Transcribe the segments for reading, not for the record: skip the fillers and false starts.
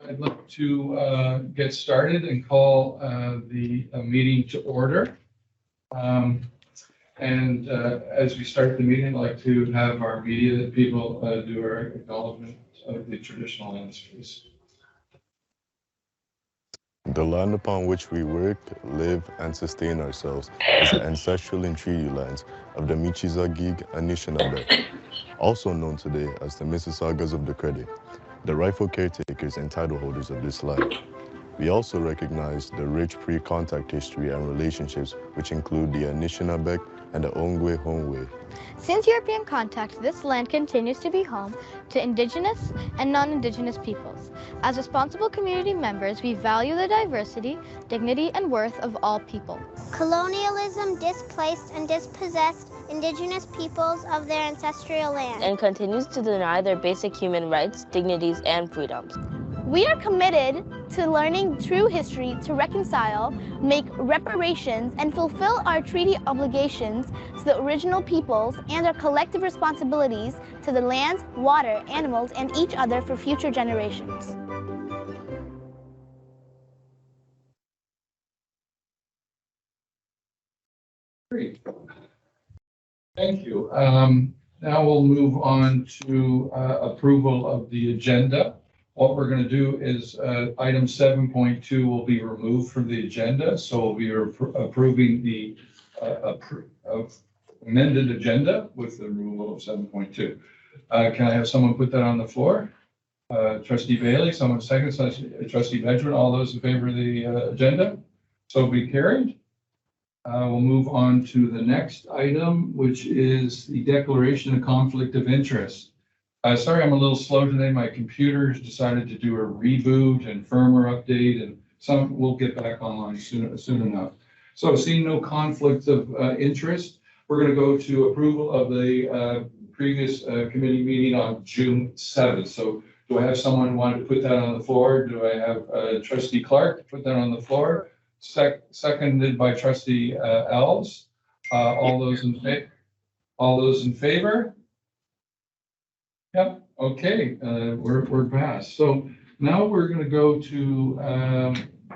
I'd like to get started and call the meeting to order. As we start the meeting, I'd like to have our media people do our acknowledgement of the traditional lands, please. The land upon which we work, live, and sustain ourselves is the ancestral and treaty lands of the Michizagig Anishinaabe, also known today as the Mississaugas of the Credit, the rightful caretakers and title holders of this land. We also recognize the rich pre-contact history and relationships which include the Anishinaabe and the Ongwe-Hongwe. Since European contact, this land continues to be home to Indigenous and non-Indigenous peoples. As responsible community members, we value the diversity, dignity, and worth of all people. Colonialism displaced and dispossessed Indigenous peoples of their ancestral land and continues to deny their basic human rights, dignities, and freedoms. We are committed to learning true history to reconcile, make reparations, and fulfill our treaty obligations to the original peoples and our collective responsibilities to the lands, water, animals, and each other for future generations. Great. Thank you. Now we'll move on to approval of the agenda. What we're going to do is item 7.2 will be removed from the agenda. So we'll be approving the amended agenda with the removal of 7.2. Can I have someone put that on the floor? Trustee Bailey, someone second, Trustee Benjamin, all those in favor of the agenda? So be carried. We'll move on to the next item, which is the declaration of conflict of interest. Sorry, I'm a little slow today. My computer decided to do a reboot and firmware update, and we'll get back online soon enough. So seeing no conflict of interest, we're going to go to approval of the previous committee meeting on June 7th. So do I have someone who wanted to put that on the floor? Do I have Trustee Clark put that on the floor? Seconded by Trustee Elves. All those in favor? Yep. Okay. We're passed. So now we're going to go to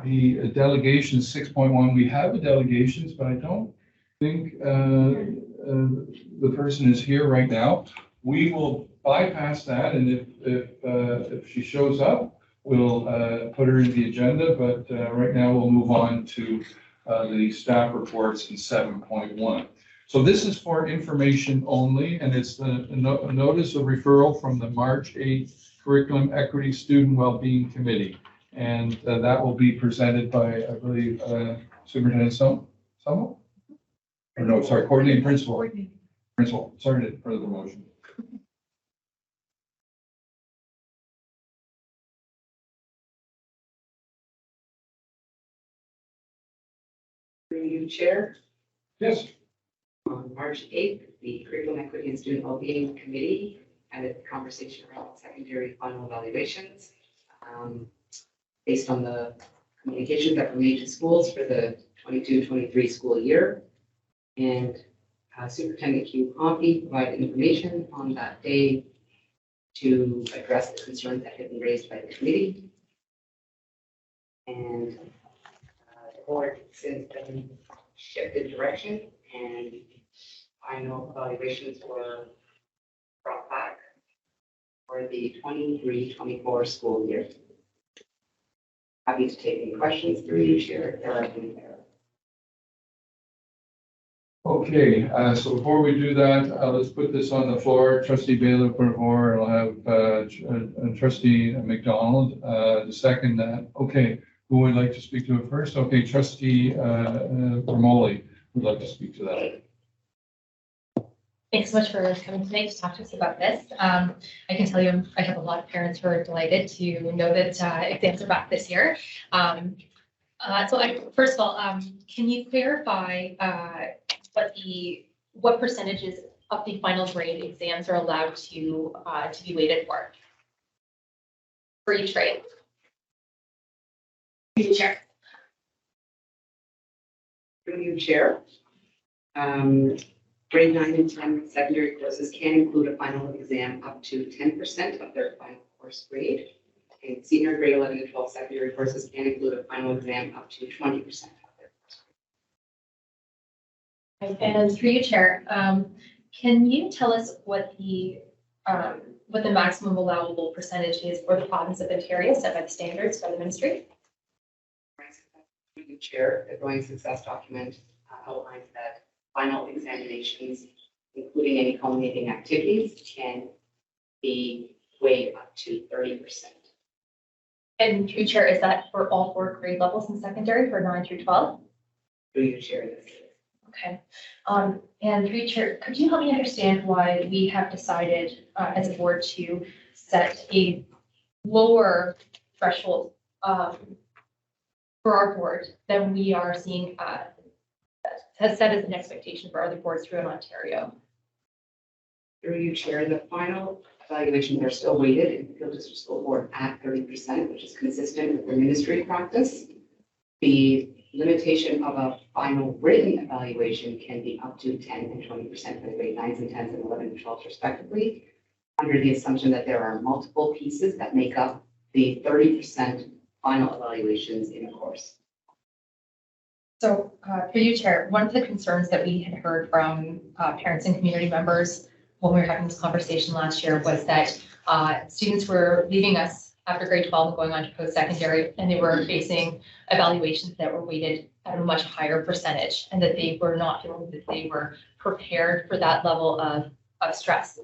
the delegation 6.1. We have the delegations, but I don't think the person is here right now. We will bypass that, and if she shows up, we'll put her in the agenda. But right now we'll move on to the staff reports in 7.1. So this is for information only, and it's the notice of referral from the March 8th Curriculum Equity Student Wellbeing Committee. And that will be presented by, I believe, Superintendent Somo? Or no, sorry, Coordinating Principal. Principal, sorry to further the motion. Through you, Chair. Yes. On March 8th, the Curriculum Equity and Student Wellbeing Committee had a conversation around secondary final evaluations based on the communications that were made to schools for the 22-23 school year. And Superintendent Hugh Pompey provided information on that day to address the concerns that had been raised by the committee. And the board since then shifted direction, and final evaluations were brought back for the 23-24 school year. Happy to take any questions through you, Chair, if there are any there. Okay, so before we do that, let's put this on the floor. Trustee Bailey put it forward. I'll have Trustee McDonald to second that. Okay, who would like to speak to it first? Okay, Trustee Romoli would like to speak to that. Thanks so much for coming today to talk to us about this. I can tell you I have a lot of parents who are delighted to know that exams are back this year. First of all, can you clarify what percentages of the final grade exams are allowed to be weighted for each grade? Chair. Through you, Chair. Grade 9 and 10 secondary courses can include a final exam up to 10% of their final course grade. in senior grade 11 to 12 secondary courses can include a final exam up to 20%. And through you, Chair, can you tell us what the maximum allowable percentage is for the province of Ontario set by the standards by the ministry? Through the Chair, the growing success document outlines that final examinations, including any culminating activities, can be weighed up to 30%. And through Chair, is that for all 4 grade levels in secondary for 9 through 12? Through you, Chair, this is. Okay. And through Chair, could you help me understand why we have decided as a board to set a lower threshold for our board than we are seeing has set as an expectation for other boards throughout Ontario? Through you, Chair, the final evaluations are still weighted in the Peel District School Board at 30%, which is consistent with the ministry practice. The limitation of a final written evaluation can be up to 10 and 20% for the grade 9s and 10s and 11 and 12s respectively, under the assumption that there are multiple pieces that make up the 30% final evaluations in a course. So through you, Chair, one of the concerns that we had heard from parents and community members when we were having this conversation last year was that students were leaving us after grade 12 and going on to post-secondary, and they were facing evaluations that were weighted at a much higher percentage, and that they were not feeling that they were prepared for that level of stress.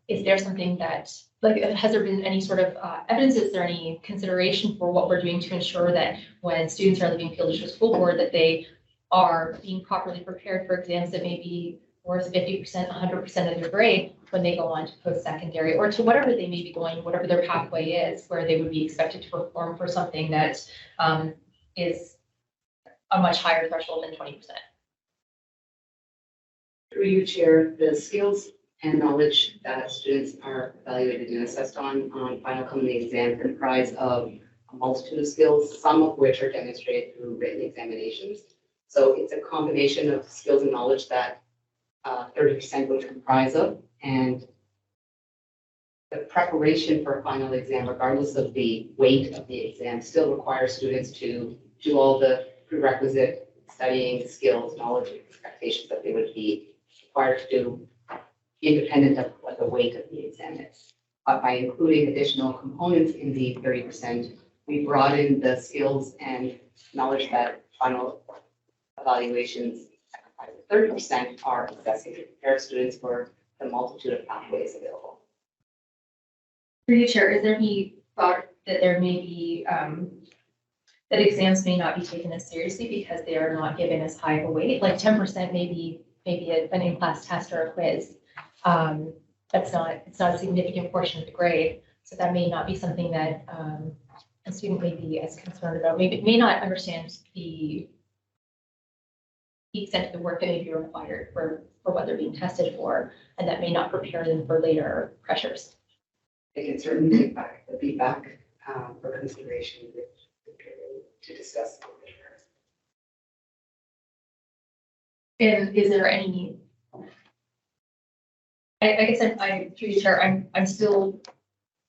Is there something that, like, has there been any sort of evidence? Is there any consideration for what we're doing to ensure that when students are leaving Peel District School Board, that they are being properly prepared for exams that may be worth 50%, 100% of their grade when they go on to post-secondary, or to whatever they may be going, whatever their pathway is, where they would be expected to perform for something that is a much higher threshold than 20%. Through you, Chair, the skills and knowledge that students are evaluated and assessed on final culminating exam comprise of a multitude of skills, some of which are demonstrated through written examinations. So it's a combination of skills and knowledge that 30% would comprise of, and the preparation for a final exam, regardless of the weight of the exam, still requires students to do all the prerequisite studying skills, knowledge, and expectations that they would be required to do independent of what the weight of the exam is. But by including additional components in the 30%, we broaden the skills and knowledge that final evaluations 30% are assessing to prepare students for the multitude of pathways available. Through you, Chair, is there any thought that there may be that exams may not be taken as seriously because they are not given as high of a weight? Like 10% maybe an in-class test or a quiz. It's not a significant portion of the grade, so that may not be something that a student may be as concerned about. Maybe may not understand the extent of the work that may be required for what they're being tested for, and that may not prepare them for later pressures. They can certainly take back the feedback for consideration to discuss. And is there any? I guess through you, Chair, I'm still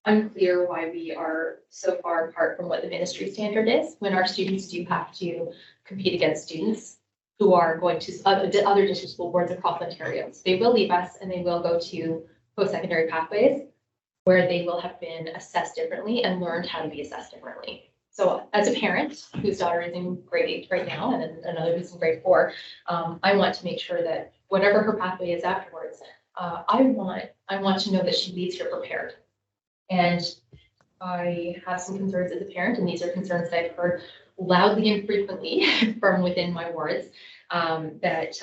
unclear why we are so far apart from what the ministry standard is when our students do have to compete against students who are going to other district school boards across Ontario. So they will leave us and they will go to post-secondary pathways where they will have been assessed differently and learned how to be assessed differently. So as a parent whose daughter is in grade 8 right now and another who's in grade 4, I want to make sure that whatever her pathway is afterwards, I want to know that she leaves here prepared. And I have some concerns as a parent, and these are concerns that I've heard loudly and frequently from within my wards, that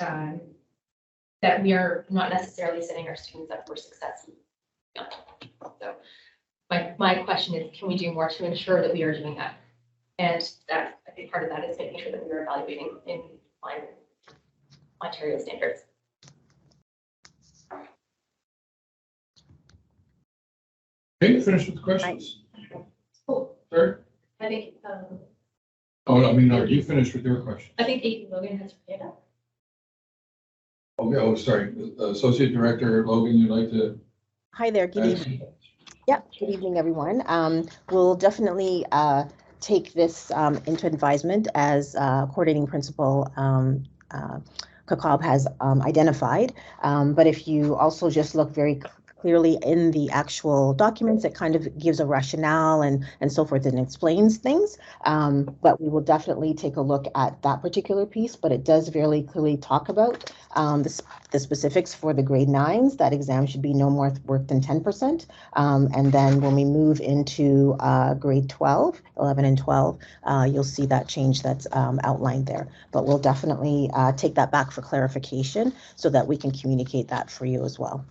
we are not necessarily setting our students up for success. So my question is, can we do more to ensure that we are doing that? And that, I think part of that is making sure that we are evaluating in line with Ontario standards. Okay, finish with the questions. Cool. Sir? I think Are you finished with your question? I think Aidan Logan has her hand up. Okay, sorry. Associate Director Logan, you'd like to? Hi there, good evening. Yep. Good evening, everyone. We'll definitely take this into advisement as coordinating principal Kakab has identified. But if you also just look very clearly in the actual documents, it kind of gives a rationale and so forth and explains things. But we will definitely take a look at that particular piece, but it does very clearly talk about the specifics for the grade 9s. That exam should be no more work than 10%. And then when we move into grade 12, 11 and 12, you'll see that change that's outlined there. But we'll definitely take that back for clarification so that we can communicate that for you as well.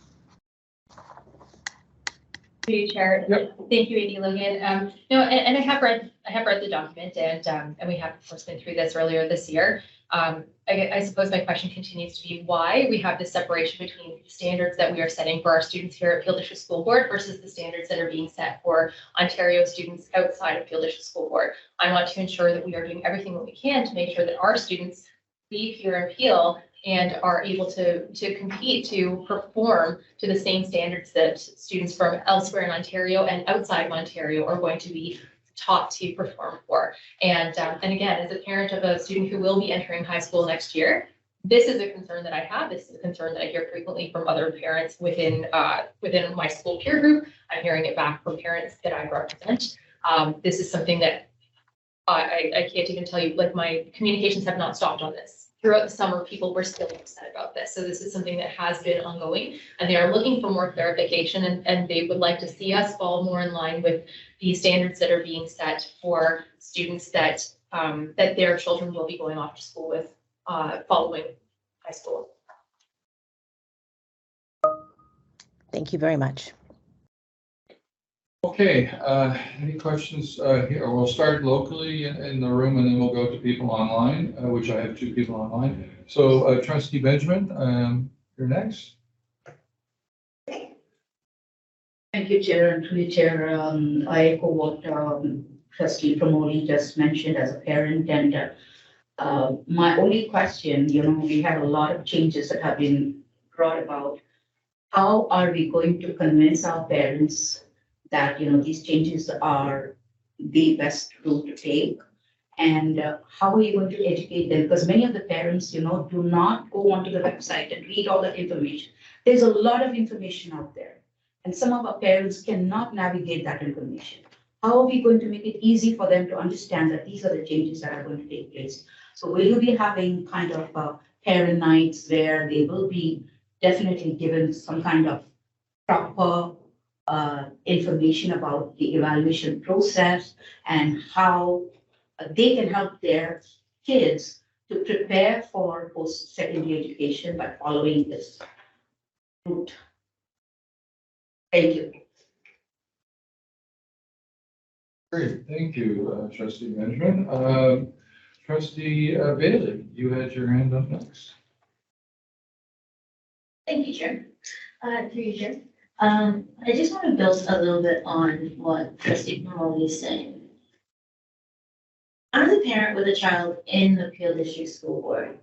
Through you, Chair. Yep. Thank you, Amy Logan. No, and I have read the document, and we have of course been through this earlier this year. I suppose my question continues to be why we have this separation between the standards that we are setting for our students here at Peel District School Board versus the standards that are being set for Ontario students outside of Peel District School Board. I want to ensure that we are doing everything that we can to make sure that our students leave here in Peel and are able to compete, to perform to the same standards that students from elsewhere in Ontario and outside of Ontario are going to be taught to perform for. And again, as a parent of a student who will be entering high school next year, this is a concern that I have. This is a concern that I hear frequently from other parents within my school peer group. I'm hearing it back from parents that I represent. This is something that I can't even tell you, like my communications have not stopped on this. Throughout the summer, people were still upset about this. So this is something that has been ongoing, and they are looking for more clarification, and they would like to see us fall more in line with the standards that are being set for students that that their children will be going off to school with following high school. Thank you very much. Okay, any questions here? We'll start locally in the room and then we'll go to people online, which I have 2 people online. So Trustee Benjamin, you're next. Thank you, Chair, and through the Chair. I echo what Trustee Pramodi just mentioned as a parent, and my only question, we have a lot of changes that have been brought about. How are we going to convince our parents that these changes are the best route to take, and how are you going to educate them? Because many of the parents, do not go onto the website and read all that information. There's a lot of information out there, and some of our parents cannot navigate that information. How are we going to make it easy for them to understand that these are the changes that are going to take place? So will you be having kind of parent nights where they will be definitely given some kind of proper information about the evaluation process and how they can help their kids to prepare for post-secondary education by following this route? Thank you. Great, thank you, Trustee Benjamin. Trustee Bailey, you had your hand up next. Thank you, Chair. Through you, Chair. I just want to build a little bit on what Trustee Pramodi is saying. As a parent with a child in the Peel District School Board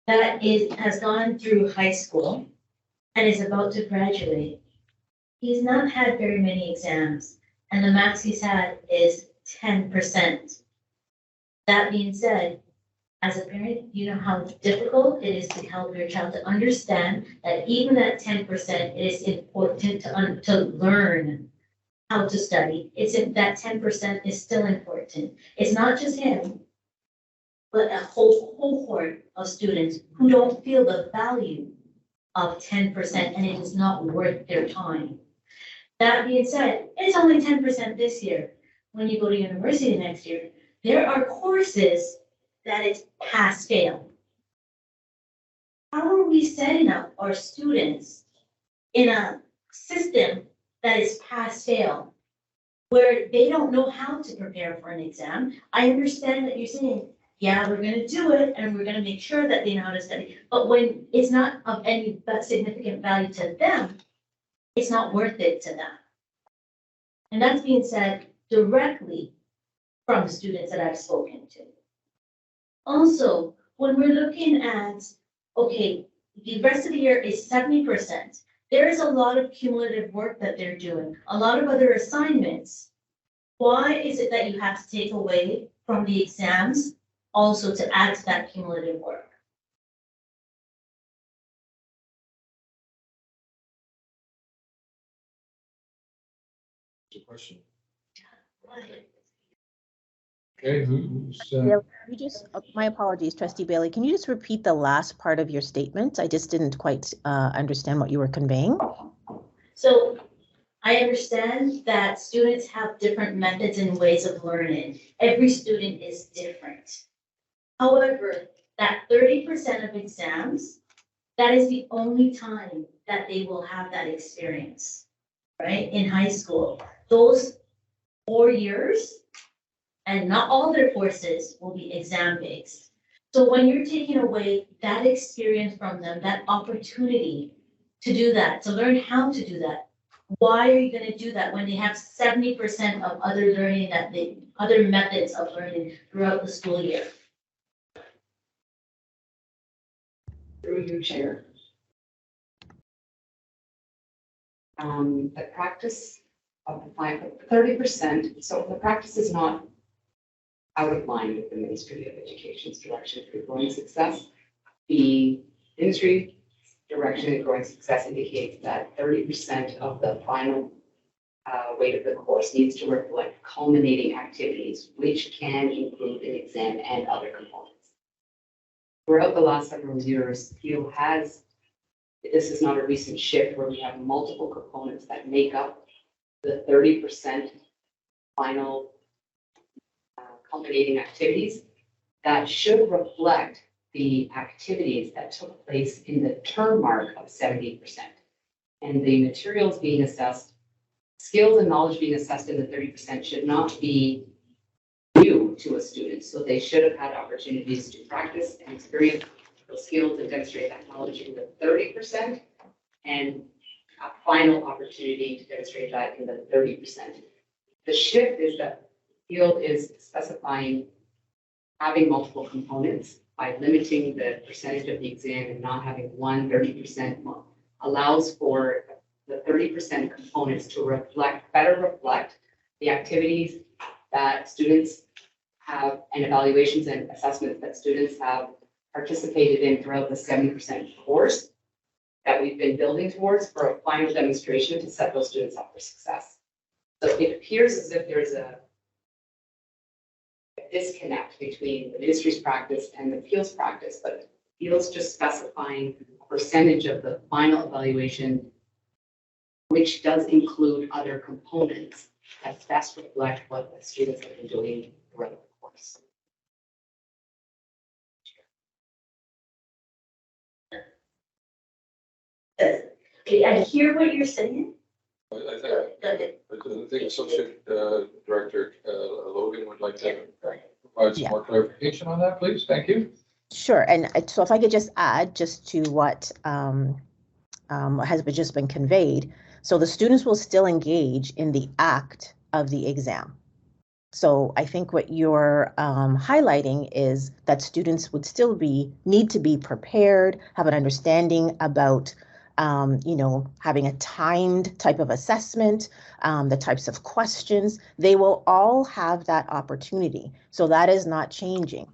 that has gone through high school and is about to graduate, he's not had very many exams, and the max he's had is 10%. That being said, as a parent, you know how difficult it is to help your child to understand that even at 10%, it is important to learn how to study. That 10% is still important. It's not just him, but a whole cohort of students who don't feel the value of 10%, and it is not worth their time. That being said, it's only 10% this year. When you go to university next year, there are courses that it's pass fail. How are we setting up our students in a system that is pass fail, where they don't know how to prepare for an exam? I understand that you're saying, yeah, we're gonna do it and we're gonna make sure that they know how to study, but when it's not of any significant value to them, it's not worth it to them. And that's being said directly from the students that I've spoken to. Also, when we're looking at, okay, the rest of the year is 70%, There is a lot of cumulative work that they're doing, a lot of other assignments. Why is it that you have to take away from the exams also to add to that cumulative work? Good question. Okay, who's, Bailey, can you just, my apologies, Trustee Bailey, can you just repeat the last part of your statement? I just didn't quite understand what you were conveying. So I understand that students have different methods and ways of learning. Every student is different. However, that 30% of exams, that is the only time that they will have that experience, right? In high school, those 4 years, and not all their courses will be exam based. So when you're taking away that experience from them, that opportunity to do that, to learn how to do that, why are you going to do that when they have 70% of other learning other methods of learning throughout the school year? Through you, Chair. The practice of the 30%, so the practice is not out of line with the Ministry of Education's direction for growing success. The ministry direction in growing success indicates that 30% of the final weight of the course needs to reflect culminating activities, which can include an exam and other components. Throughout the last several years, Peel has, this is not a recent shift where we have multiple components that make up the 30% final culminating activities that should reflect the activities that took place in the term mark of 70%. And the materials being assessed, skills and knowledge being assessed in the 30% should not be new to a student. So they should have had opportunities to practice and experience those skills and demonstrate that knowledge in the 30%, and a final opportunity to demonstrate that in the 30%. The shift is that Peel is specifying having multiple components by limiting the percentage of the exam and not having 30% allows for the 30% components to better reflect the activities that students have and evaluations and assessments that students have participated in throughout the 70% course that we've been building towards for a final demonstration to set those students up for success. So it appears as if there's a disconnect between the ministry's practice and the Peel's practice, but Peel's just specifying a percentage of the final evaluation, which does include other components that best reflect what the students have been doing throughout the course. Okay, I hear what you're saying. I think Associate Director Logan would like to provide some more clarification on that, please. Thank you. Sure, and so if I could just add just to what has just been conveyed. So the students will still engage in the act of the exam. So I think what you're highlighting is that students would still need to be prepared, have an understanding about having a timed type of assessment, the types of questions. They will all have that opportunity. So that is not changing.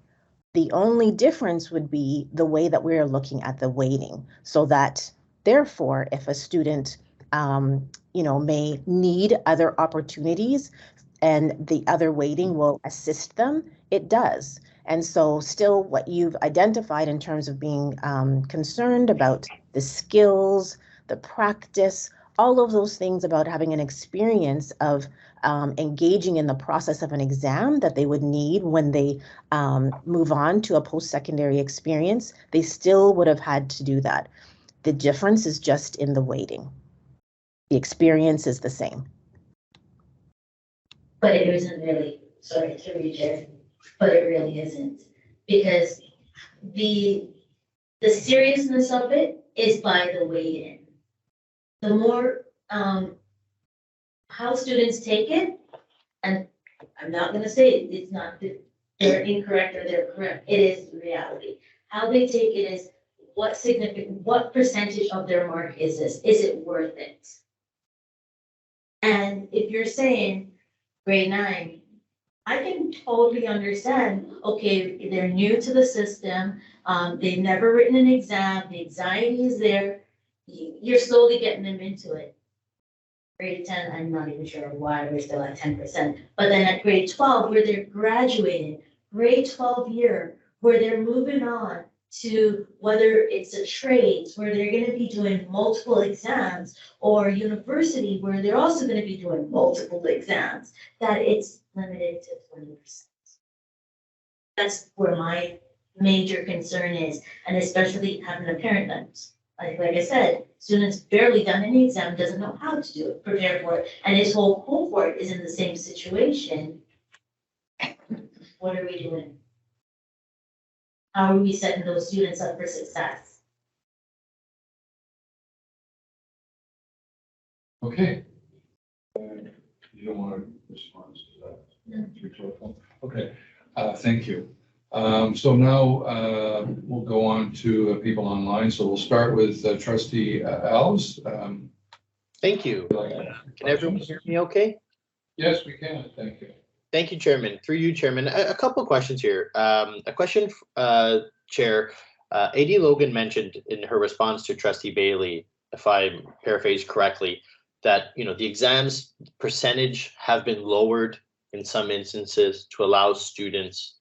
The only difference would be the way that we're looking at the weighting, so that therefore, if a student, may need other opportunities and the other weighting will assist them, it does. And so still what you've identified in terms of being concerned about the skills, the practice, all of those things about having an experience of engaging in the process of an exam that they would need when they move on to a post-secondary experience, they still would have had to do that. The difference is just in the weighting. The experience is the same. But it isn't really, sorry to reject, but it really isn't. Because the seriousness of it is by the weighting. The more how students take it, and I'm not going to say it's not that they're incorrect or they're correct. It is reality. How they take it is what percentage of their mark is this? Is it worth it? And if you're saying grade 9, I can totally understand, okay, they're new to the system, they've never written an exam, the anxiety is there, you're slowly getting them into it. Grade 10, I'm not even sure why we're still at 10%, but then at grade 12, where they're graduating, grade 12 year, where they're moving on to whether it's a trades, where they're gonna be doing multiple exams, or university, where they're also gonna be doing multiple exams, that it's limited to 20%. That's where my major concern is, and especially having a parent that, like I said, students barely done any exam, doesn't know how to do it, prepare for it, and his whole cohort is in the same situation. What are we doing? How are we setting those students up for success? Okay. You don't want to respond to that? Okay, thank you. So now we'll go on to people online. So we'll start with trustee Alves. Thank you. Can everyone hear me okay? Yes, we can. Thank you. Thank you, Chairman. Through you, Chairman. A couple of questions here. A question, Chair. AD Logan mentioned in her response to Trustee Bailey, if I paraphrase correctly, that the exams percentage have been lowered in some instances to allow students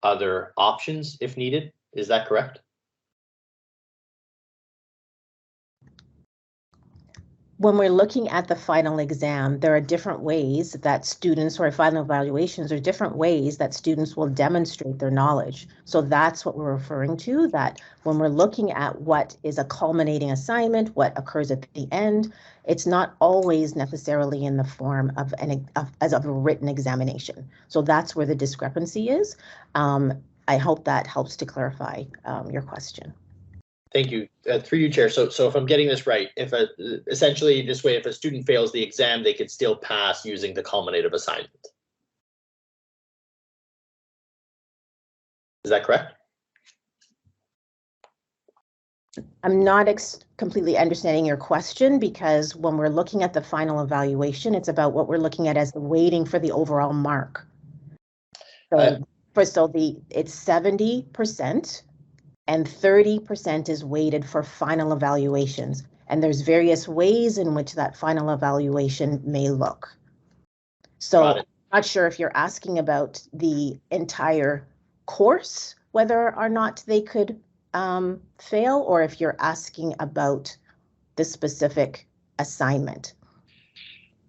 other options if needed. Is that correct? When we're looking at the final exam, there are different ways that students, or final evaluations, are different ways that students will demonstrate their knowledge. So that's what we're referring to, that when we're looking at what is a culminating assignment, what occurs at the end, it's not always necessarily in the form of a written examination. So that's where the discrepancy is. I hope that helps to clarify your question. Thank you. Through you, Chair. So if I'm getting this right, essentially this way, if a student fails the exam, they could still pass using the culminative assignment. Is that correct? I'm not completely understanding your question, because when we're looking at the final evaluation, it's about what we're looking at as the weighting for the overall mark. So it's 70%. And 30% is weighted for final evaluations. And there's various ways in which that final evaluation may look. So I'm not sure if you're asking about the entire course, whether or not they could fail, or if you're asking about the specific assignment.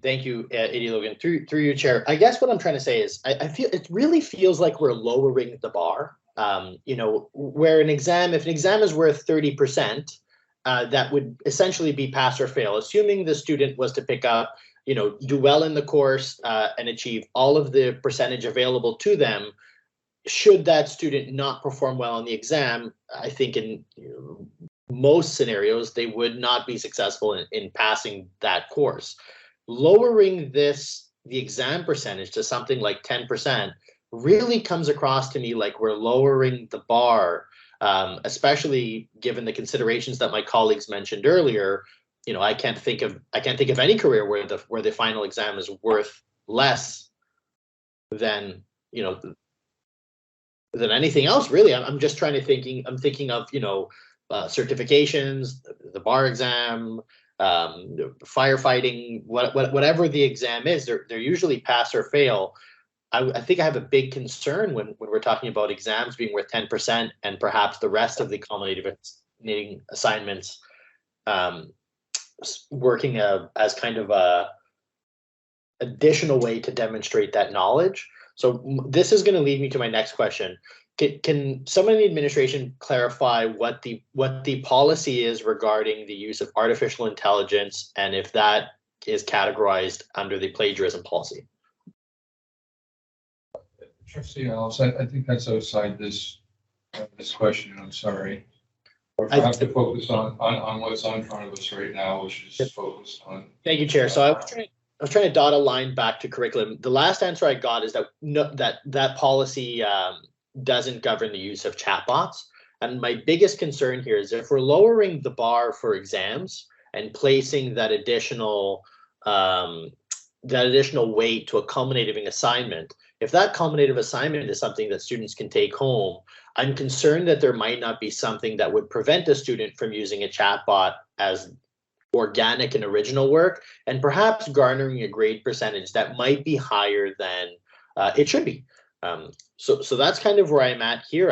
Thank you, Eddie Logan. Through you, Chair. I guess what I'm trying to say is I feel it really feels like we're lowering the bar. Where if an exam is worth 30%, that would essentially be pass or fail, assuming the student was to pick up, do well in the course and achieve all of the percentage available to them. Should that student not perform well on the exam, I think in most scenarios, they would not be successful in passing that course. Lowering the exam percentage to something like 10% really comes across to me like we're lowering the bar, especially given the considerations that my colleagues mentioned earlier. I can't think of any career where the final exam is worth less than than anything else. Really, I'm just trying to thinking of certifications, the bar exam, firefighting, whatever the exam is. They're usually pass or fail. I think I have a big concern when we're talking about exams being worth 10% and perhaps the rest of the culminative assignments working as kind of a additional way to demonstrate that knowledge. So this is going to lead me to my next question. Can someone in the administration clarify what the policy is regarding the use of artificial intelligence, and if that is categorized under the plagiarism policy? Trustee Alves, I think that's outside this question. I'm sorry. I have to focus on what's on front of us right now, which is focused on. Thank you, Chair. So I was trying to dot a line back to curriculum. The last answer I got is that that policy doesn't govern the use of chatbots. And my biggest concern here is if we're lowering the bar for exams and placing that additional weight to a culminating assignment, if that culminative assignment is something that students can take home, I'm concerned that there might not be something that would prevent a student from using a chatbot as organic and original work, and perhaps garnering a grade percentage that might be higher than it should be. So that's kind of where I'm at here.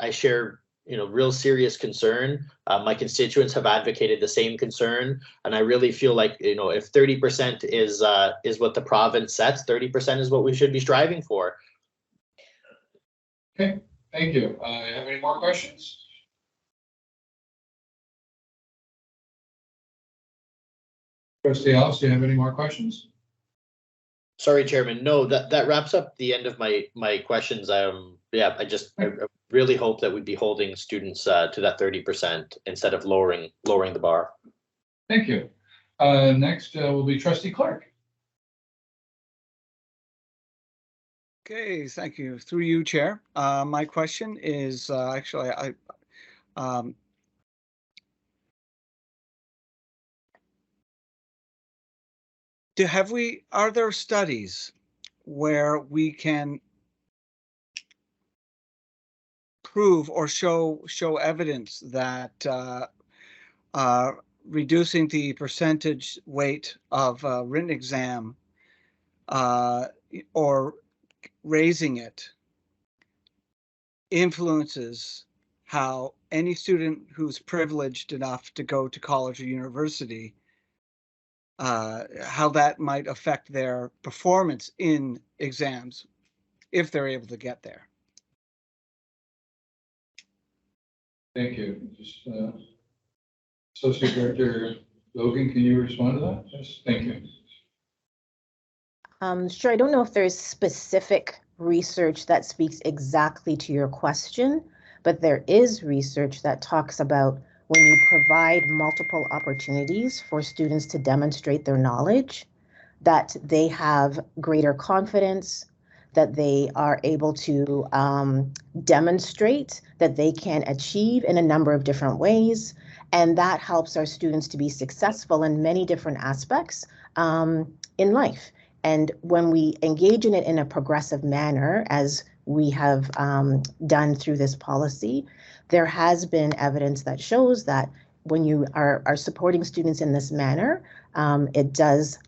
I share real serious concern. My constituents have advocated the same concern, and I really feel like if 30% is what the province sets, 30% is what we should be striving for. Okay, thank you. Have any more questions? Trustee Ellis, do you have any more questions? Sorry, Chairman. No, that wraps up the end of my questions. Yeah, I really hope that we'd be holding students to that 30% instead of lowering the bar. Thank you. Next will be Trustee Clark. Okay, thank you. Through you, Chair. My question is actually are there studies where we can prove or show evidence that reducing the percentage weight of a written exam or raising it influences how any student who's privileged enough to go to college or university, how that might affect their performance in exams if they're able to get there? Thank you. Just Associate Director Logan, can you respond to that? Yes, thank you. Sure. I don't know if there's specific research that speaks exactly to your question, but there is research that talks about when you provide multiple opportunities for students to demonstrate their knowledge, that they have greater confidence, that they are able to demonstrate that they can achieve in a number of different ways. And that helps our students to be successful in many different aspects in life. And when we engage in it in a progressive manner, as we have done through this policy, there has been evidence that shows that when you are supporting students in this manner, it does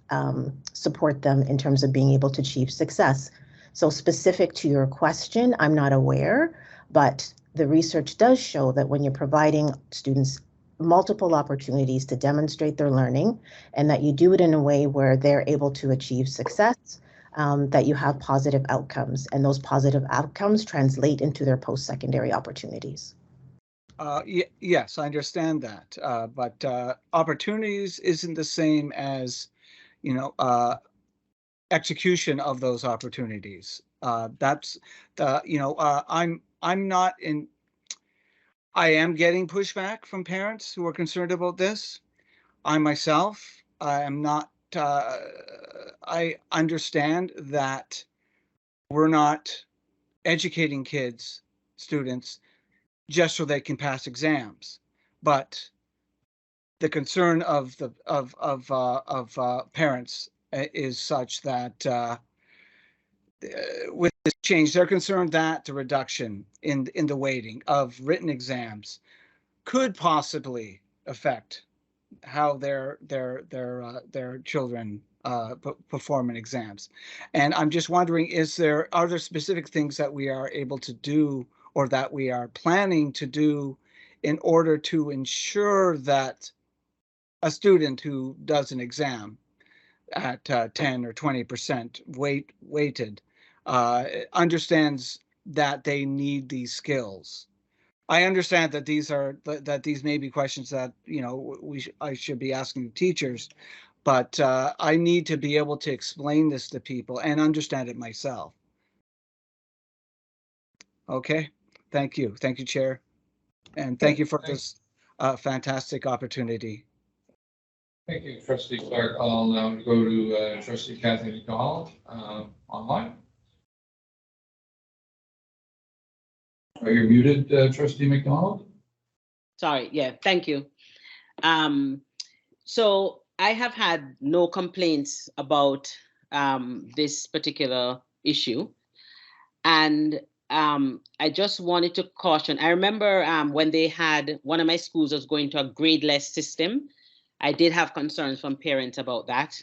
support them in terms of being able to achieve success. So specific to your question, I'm not aware, but the research does show that when you're providing students multiple opportunities to demonstrate their learning, and that you do it in a way where they're able to achieve success, that you have positive outcomes, and those positive outcomes translate into their post-secondary opportunities. Yes, I understand that, but opportunities isn't the same as, execution of those opportunities. That's the, I'm not in. I am getting pushback from parents who are concerned about this. I myself, I am not, I understand that we're not educating students, just so they can pass exams. But the concern of parents is such that with this change, they're concerned that the reduction in the weighting of written exams could possibly affect how their children perform in exams. And I'm just wondering, are there specific things that we are able to do or that we are planning to do in order to ensure that a student who does an exam at 10 or 20% weighted understands that they need these skills? I understand that these may be questions that I should be asking teachers, but I need to be able to explain this to people and understand it myself. Okay, thank you, Chair, and thank you for this fantastic opportunity. Thank you, Trustee Clark. I'll now go to Trustee Kathy McDonald online. you muted, trustee McDonald? Sorry, yeah, thank you. So I have had no complaints about this particular issue. And I just wanted to caution. I remember when they had, one of my schools was going to a gradeless system. I did have concerns from parents about that.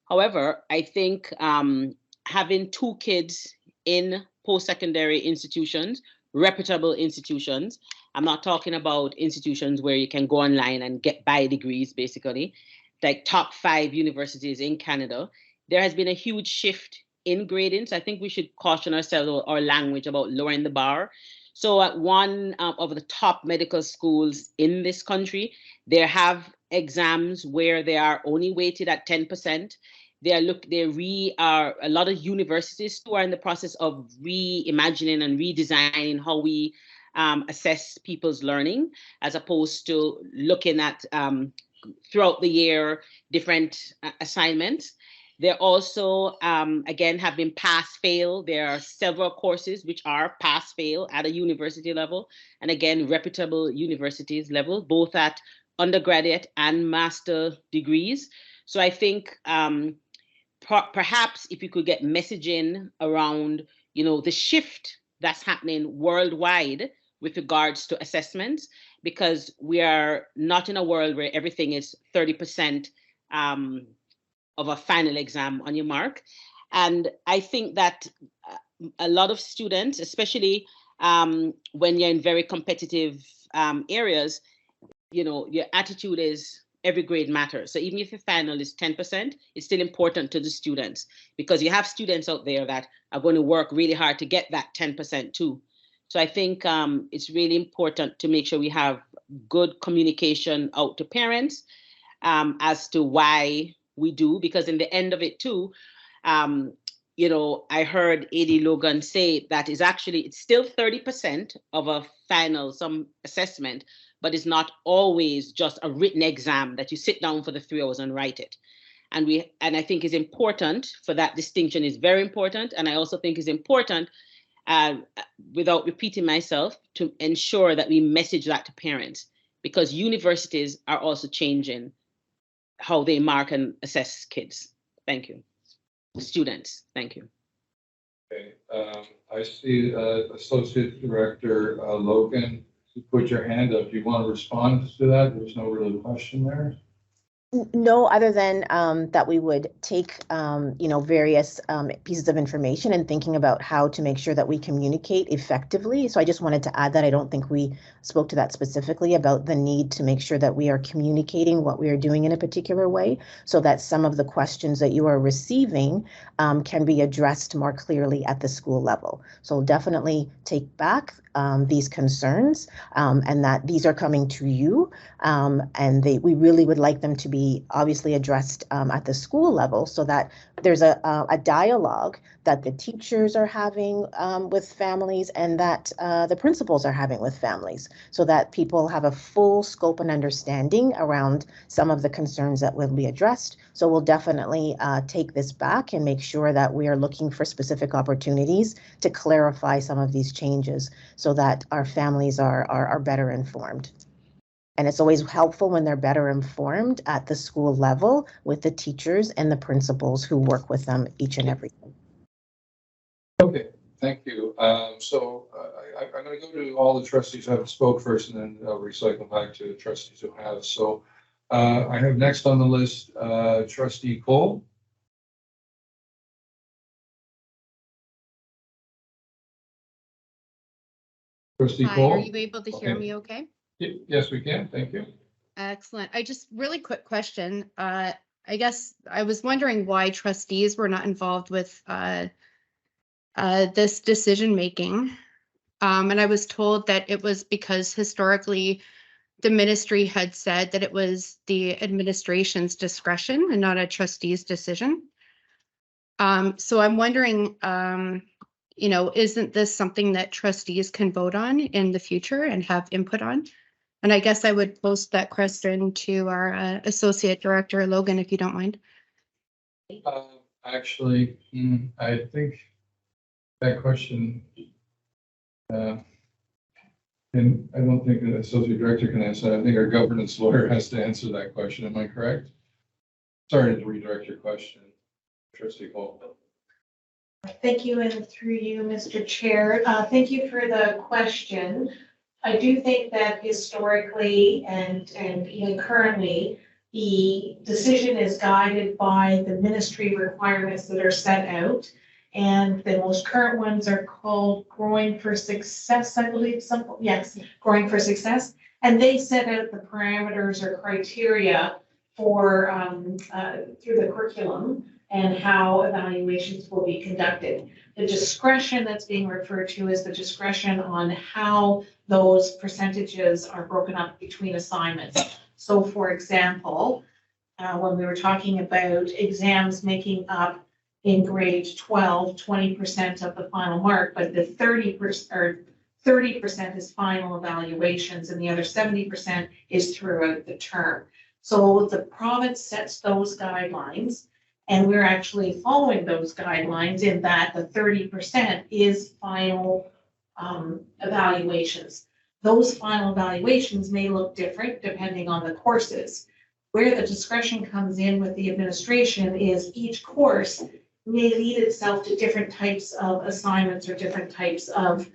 However, I think having 2 kids in post-secondary institutions, reputable institutions, I'm not talking about institutions where you can go online and get by degrees, basically, like top 5 universities in Canada, there has been a huge shift in grading. So I think we should caution ourselves or our language about lowering the bar. So at one of the top medical schools in this country, there have exams where they are only weighted at 10%. A lot of universities too are in the process of reimagining and redesigning how we assess people's learning, as opposed to looking at throughout the year different assignments. There also, again, have been pass-fail. There are several courses which are pass-fail at a university level, and again, reputable universities level, both at undergraduate and master degrees. So I think perhaps if you could get messaging around, the shift that's happening worldwide with regards to assessments, because we are not in a world where everything is 30% of a final exam on your mark. And I think that a lot of students, especially when you're in very competitive areas, your attitude is every grade matters. So even if your final is 10%, it's still important to the students, because you have students out there that are going to work really hard to get that 10% too. So I think it's really important to make sure we have good communication out to parents as to why we do, because in the end of it too, I heard AD Logan say that it's still 30% of a final, some assessment, but it's not always just a written exam that you sit down for the 3 hours and write it. And I think it's important for that distinction is very important. And I also think it's important, without repeating myself, to ensure that we message that to parents, because universities are also changing how they mark and assess kids. Thank you. Students, thank you. Okay, I see Associate Director Logan, you put your hand up. Do you want to respond to that? There's no real question there. No, other than that we would take, various pieces of information and thinking about how to make sure that we communicate effectively. So I just wanted to add that I don't think we spoke to that specifically about the need to make sure that we are communicating what we are doing in a particular way, so that some of the questions that you are receiving can be addressed more clearly at the school level. So definitely take back these concerns and that these are coming to you, and we really would like them to be obviously addressed at the school level, so that there's a dialogue that the teachers are having with families, and that the principals are having with families, so that people have a full scope and understanding around some of the concerns that will be addressed. So we'll definitely take this back and make sure that we are looking for specific opportunities to clarify some of these changes, so that our families are better informed. And it's always helpful when they're better informed at the school level with the teachers and the principals who work with them each and every day. Okay, thank you. I'm going to go to all the trustees who haven't spoke first, and then I'll recycle back to the trustees who have. So I have next on the list Trustee Cole. Trustee Hi, Cole. are you able to hear me okay? Yes, we can. Thank you. Excellent. Really quick question. I guess I was wondering why trustees were not involved with this decision making. And I was told that it was because historically the ministry had said that it was the administration's discretion and not a trustee's decision. So I'm wondering, isn't this something that trustees can vote on in the future and have input on? And I guess I would post that question to our Associate Director, Logan, if you don't mind. Actually, I think that question, And I don't think the associate director can answer that. I think our governance lawyer has to answer that question. Am I correct? Sorry to redirect your question, Trustee Paul. Thank you, and through you, Mr. Chair. Thank you for the question. I do think that historically and even currently, the decision is guided by the ministry requirements that are set out. And the most current ones are called Growing for Success, I believe, yes, Growing for Success. And they set out the parameters or criteria for through the curriculum and how evaluations will be conducted. The discretion that's being referred to is the discretion on how those percentages are broken up between assignments. So for example, when we were talking about exams making up in grade 12, 20% of the final mark, but the 30% or 30% is final evaluations and the other 70% is throughout the term. So the province sets those guidelines and we're actually following those guidelines in that the 30% is final evaluations. Those final evaluations may look different depending on the courses. Where the discretion comes in with the administration is each course may lead itself to different types of assignments or different types of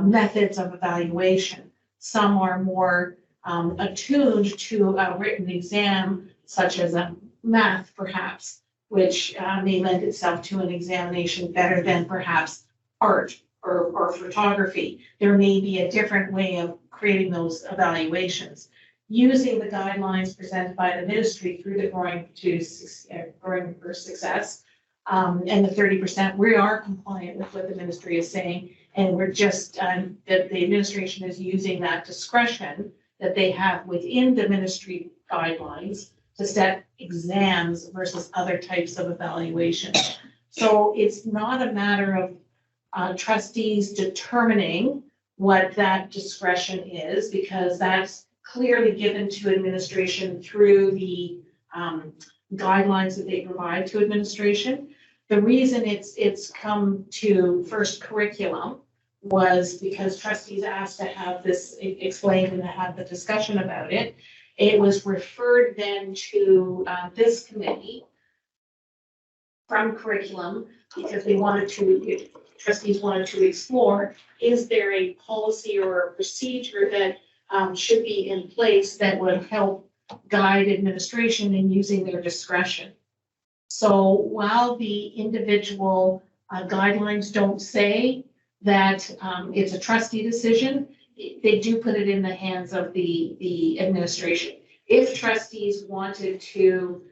methods of evaluation. Some are more attuned to a written exam, such as a math perhaps, which may lend itself to an examination better than perhaps art or photography. There may be a different way of creating those evaluations. Using the guidelines presented by the ministry through the Growing for Success, and the 30%, we are compliant with what the ministry is saying, and we're just that the administration is using that discretion that they have within the ministry guidelines to set exams versus other types of evaluations. So it's not a matter of trustees determining what that discretion is, because that's clearly given to administration through the guidelines that they provide to administration. The reason it's come to first curriculum was because trustees asked to have this explained and to have the discussion about it. It was referred then to this committee from curriculum because they wanted to, trustees wanted to explore, is there a policy or a procedure that should be in place that would help guide administration in using their discretion? So while the individual guidelines don't say that it's a trustee decision, they do put it in the hands of the administration. If trustees wanted to,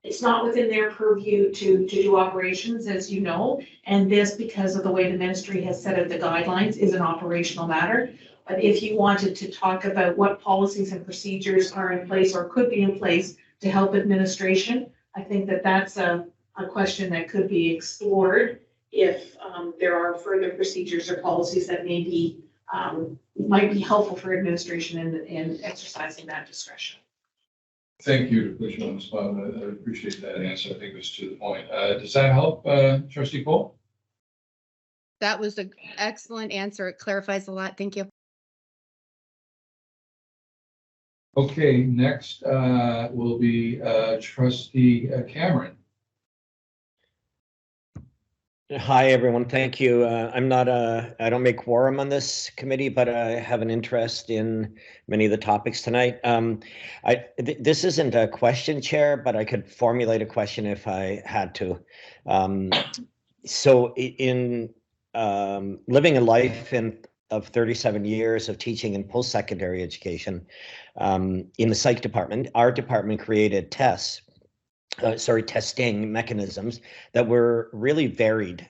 it's not within their purview to do operations, as you know, and this, because of the way the ministry has set out the guidelines, is an operational matter. But if you wanted to talk about what policies and procedures are in place or could be in place to help administration, I think that that's a question that could be explored if there are further procedures or policies that may be might be helpful for administration in exercising that discretion. Thank you to put you on the spot. I appreciate that answer. I think it was to the point. Does that help, Trustee Paul? That was an excellent answer. It clarifies a lot. Thank you. Okay, next will be Trustee Cameron. Hi, everyone. Thank you. I don't make quorum on this committee, but I have an interest in many of the topics tonight. This isn't a question, Chair, but I could formulate a question if I had to. So in living a life of 37 years of teaching in post-secondary education in the psych department, our department created testing mechanisms that were really varied.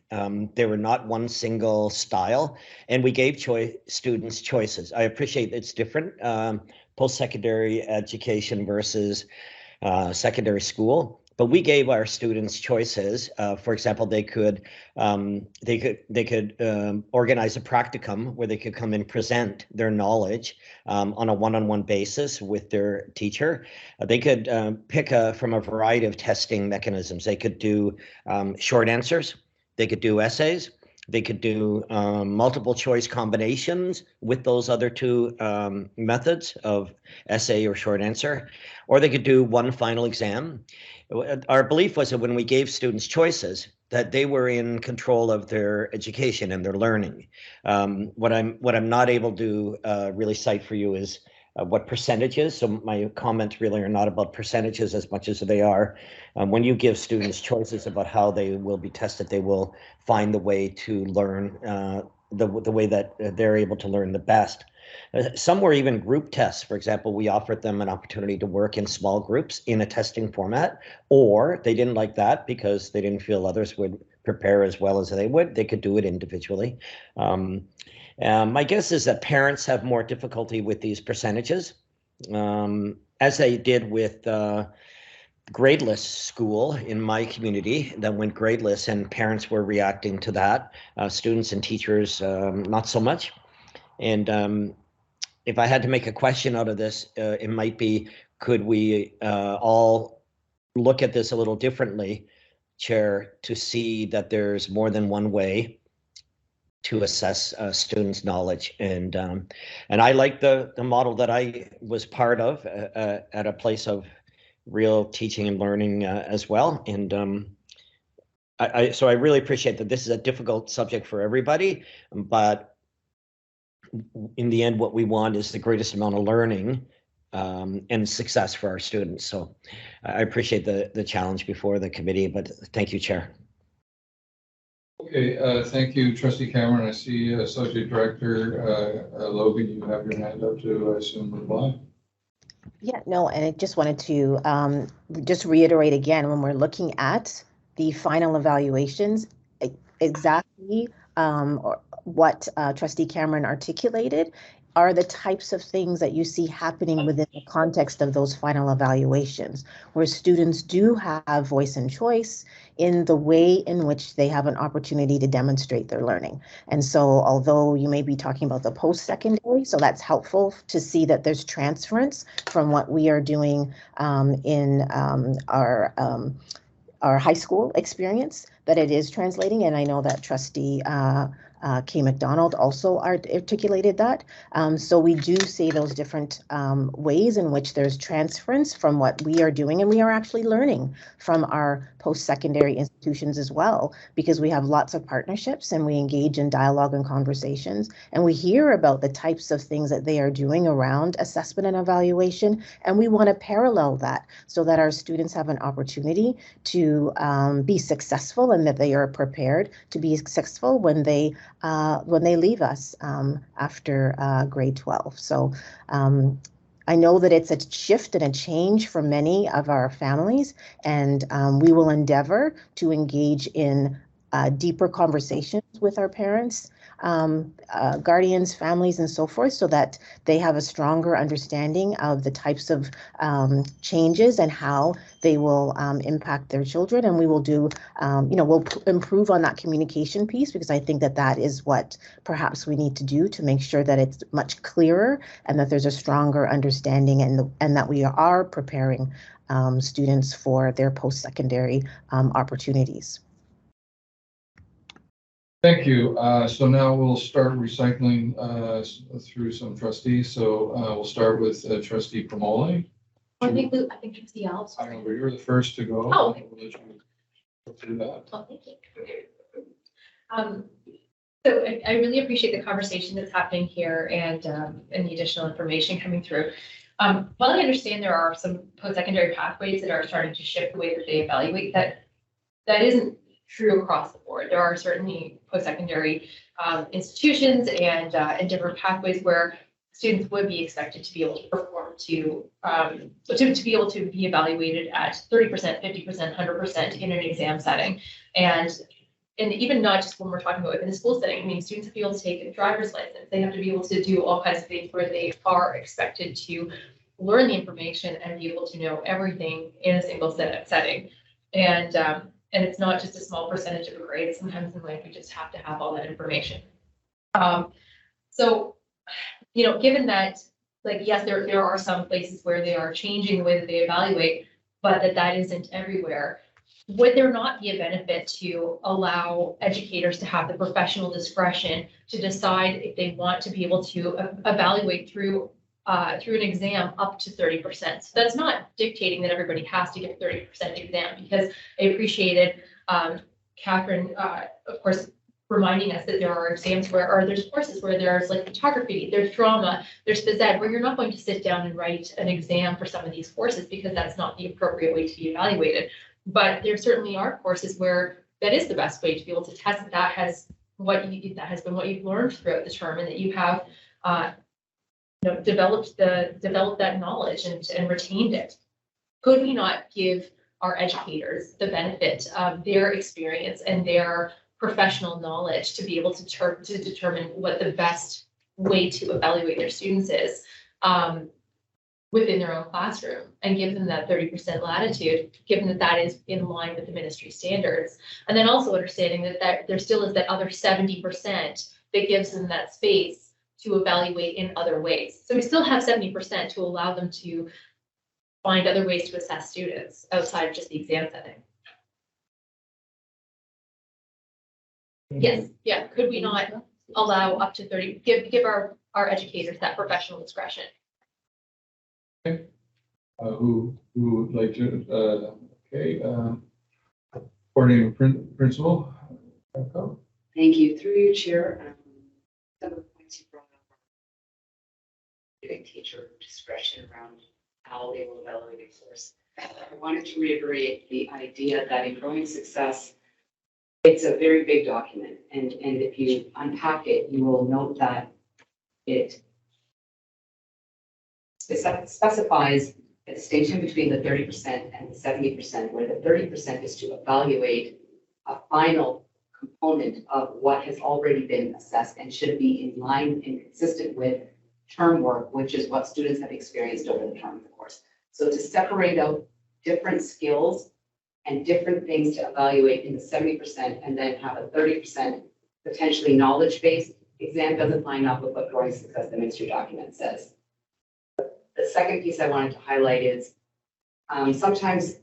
They were not one single style, and we gave students choices. I appreciate it's different, post-secondary education versus secondary school, but we gave our students choices. For example, they could organize a practicum where they could come and present their knowledge on a one-on-one basis with their teacher. They could pick from a variety of testing mechanisms. They could do short answers. They could do essays. They could do multiple choice combinations with those other two methods of essay or short answer, or they could do one final exam. Our belief was that when we gave students choices, that they were in control of their education and their learning. What I'm not able to really cite for you is what percentages. So my comments really are not about percentages as much as they are. When you give students choices about how they will be tested, they will find the way to learn the way that they're able to learn the best. Some were even group tests. For example, we offered them an opportunity to work in small groups in a testing format, or they didn't like that because they didn't feel others would prepare as well as they would. They could do it individually. My guess is that parents have more difficulty with these percentages, as they did with gradeless school in my community that went gradeless, and parents were reacting to that. Students and teachers, not so much. And if I had to make a question out of this, it might be, could we all look at this a little differently, Chair, to see that there's more than one way to assess students' knowledge. And I like the model that I was part of at a place of real teaching and learning as well. And so I really appreciate that this is a difficult subject for everybody, but in the end, what we want is the greatest amount of learning and success for our students. So I appreciate the challenge before the committee, but thank you, Chair. Okay, thank you, Trustee Cameron. I see Associate Director Logan, you have your hand up to, I assume, reply. Yeah, no, and I just wanted to just reiterate again, when we're looking at the final evaluations, exactly what Trustee Cameron articulated are the types of things that you see happening within the context of those final evaluations, where students do have voice and choice in the way in which they have an opportunity to demonstrate their learning. And so although you may be talking about the post-secondary, so that's helpful to see that there's transference from what we are doing in our high school experience, that it is translating. And I know that Trustee K. McDonald also articulated that. So we do see those different ways in which there's transference from what we are doing, and we are actually learning from our post-secondary institutions as well, because we have lots of partnerships and we engage in dialogue and conversations, and we hear about the types of things that they are doing around assessment and evaluation, and we want to parallel that so that our students have an opportunity to be successful, and that they are prepared to be successful when they leave us after grade 12. So I know that it's a shift and a change for many of our families, and we will endeavor to engage in deeper conversations with our parents, guardians, families, and so forth, so that they have a stronger understanding of the types of changes and how they will impact their children. And we will do, we'll improve on that communication piece, because I think that that is what perhaps we need to do to make sure that it's much clearer and that there's a stronger understanding, and that we are preparing students for their post-secondary opportunities. Thank you. So now we'll start recycling through some trustees. So we'll start with Trustee Promoli. I think Trustee Alves. I know, you're the first to go. Oh, okay. We'll let you go through that. Oh, thank you. So I really appreciate the conversation that's happening here and the additional information coming through. While I understand there are some post-secondary pathways that are starting to shift the way that they evaluate, that isn't true across the board. There are certainly post-secondary institutions and different pathways where students would be expected to be able to perform to be able to be evaluated at 30%, 50%, 100% in an exam setting. And even not just when we're talking about within a school setting. I mean, students have to be able to take a driver's license. They have to be able to do all kinds of things where they are expected to learn the information and be able to know everything in a single setting. And it's not just a small percentage of a grade. Sometimes in life, we just have to have all that information. So, given that, yes, there are some places where they are changing the way that they evaluate, but that isn't everywhere. would there not be a benefit to allow educators to have the professional discretion to decide if they want to be able to evaluate through an exam up to 30%? So that's not dictating that everybody has to get 30% exam, because I appreciated Catherine, of course, reminding us that there are exams where, or there's courses where there's like photography, there's drama, there's phys ed, where you're not going to sit down and write an exam for some of these courses because that's not the appropriate way to be evaluated. But there certainly are courses where that is the best way to be able to test that that has been what you've learned throughout the term, and that you have developed that knowledge and retained it. Could we not give our educators the benefit of their experience and their professional knowledge to be able to determine what the best way to evaluate their students is within their own classroom, and give them that 30% latitude, given that that is in line with the ministry standards? And then also understanding that there still is that other 70% that gives them that space to evaluate in other ways. So we still have 70% to allow them to find other ways to assess students outside of just the exam setting. Yes, yeah, could we not allow up to 30, give our educators that professional discretion? Okay. Who would like to, coordinating principal? Thank you. Through you, Chair. Some of the points you brought up are giving teacher discretion around how they will evaluate a course. I wanted to reiterate the idea that in Growing Success, it's a very big document, and if you unpack it, you will note that it specifies a distinction between the 30% and the 70%, where the 30% is to evaluate a final component of what has already been assessed and should be in line and consistent with term work, which is what students have experienced over the term of the course. So to separate out different skills and different things to evaluate in the 70% and then have a 30% potentially knowledge-based exam doesn't line up with what Growing Success, the ministry document, says. The second piece I wanted to highlight is sometimes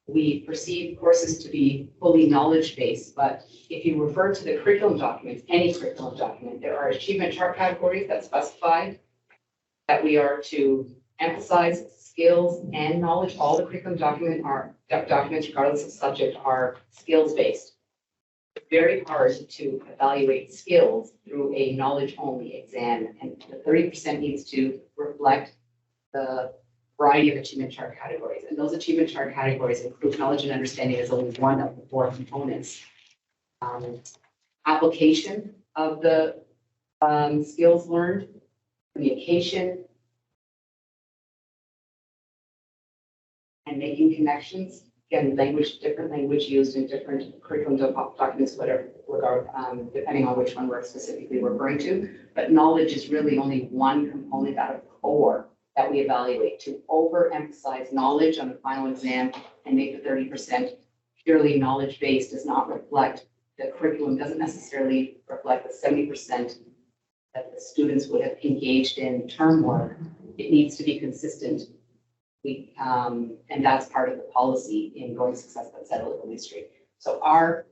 we perceive courses to be fully knowledge-based, but if you refer to the curriculum documents, any curriculum document, there are achievement chart categories that specify that we are to emphasize skills and knowledge. All the curriculum documents, regardless of subject, are skills-based. It's very hard to evaluate skills through a knowledge-only exam, and the 30% needs to reflect the variety of achievement chart categories. And those achievement chart categories include knowledge and understanding as only one of the 4 components. Application of the skills learned, communication, and making connections. Again, different language used in different curriculum documents, whatever regard, depending on which one we're specifically referring to. But knowledge is really only one component out of 4 that we evaluate. To overemphasize knowledge on the final exam and make the 30% purely knowledge-based does not reflect, the curriculum doesn't necessarily reflect the 70% that the students would have engaged in term work. It needs to be consistent. And that's part of the policy in Growing Success that's settled in the ministry. So our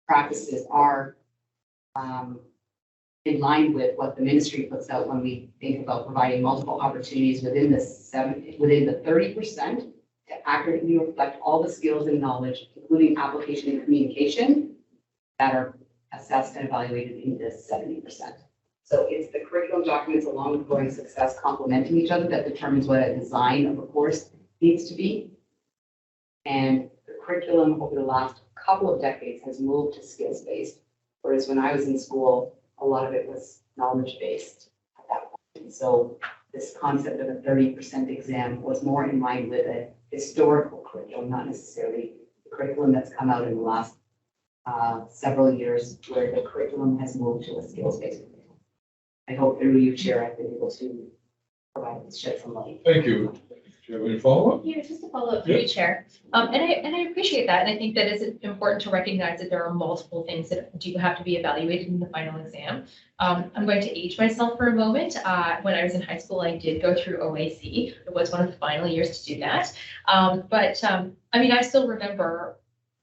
practices are in line with what the ministry puts out when we think about providing multiple opportunities within the 30% to accurately reflect all the skills and knowledge, including application and communication, that are assessed and evaluated in this 70%. So it's the curriculum documents along with Growing Success complementing each other that determines what a design of a course needs to be. And the curriculum over the last couple of decades has moved to skills-based, whereas when I was in school, a lot of it was knowledge-based at that point. So this concept of a 30% exam was more in line with a historical curriculum, not necessarily the curriculum that's come out in the last several years, where the curriculum has moved to a skills-based curriculum. I hope through you, Chair, I've been able to provide shed some light. Thank you. Do you have any follow-up? Yeah, just to follow up through you, Chair. And I appreciate that. And I think that it's important to recognize that there are multiple things that do have to be evaluated in the final exam. I'm going to age myself for a moment. When I was in high school, I did go through OAC. It was one of the final years to do that. I mean, I still remember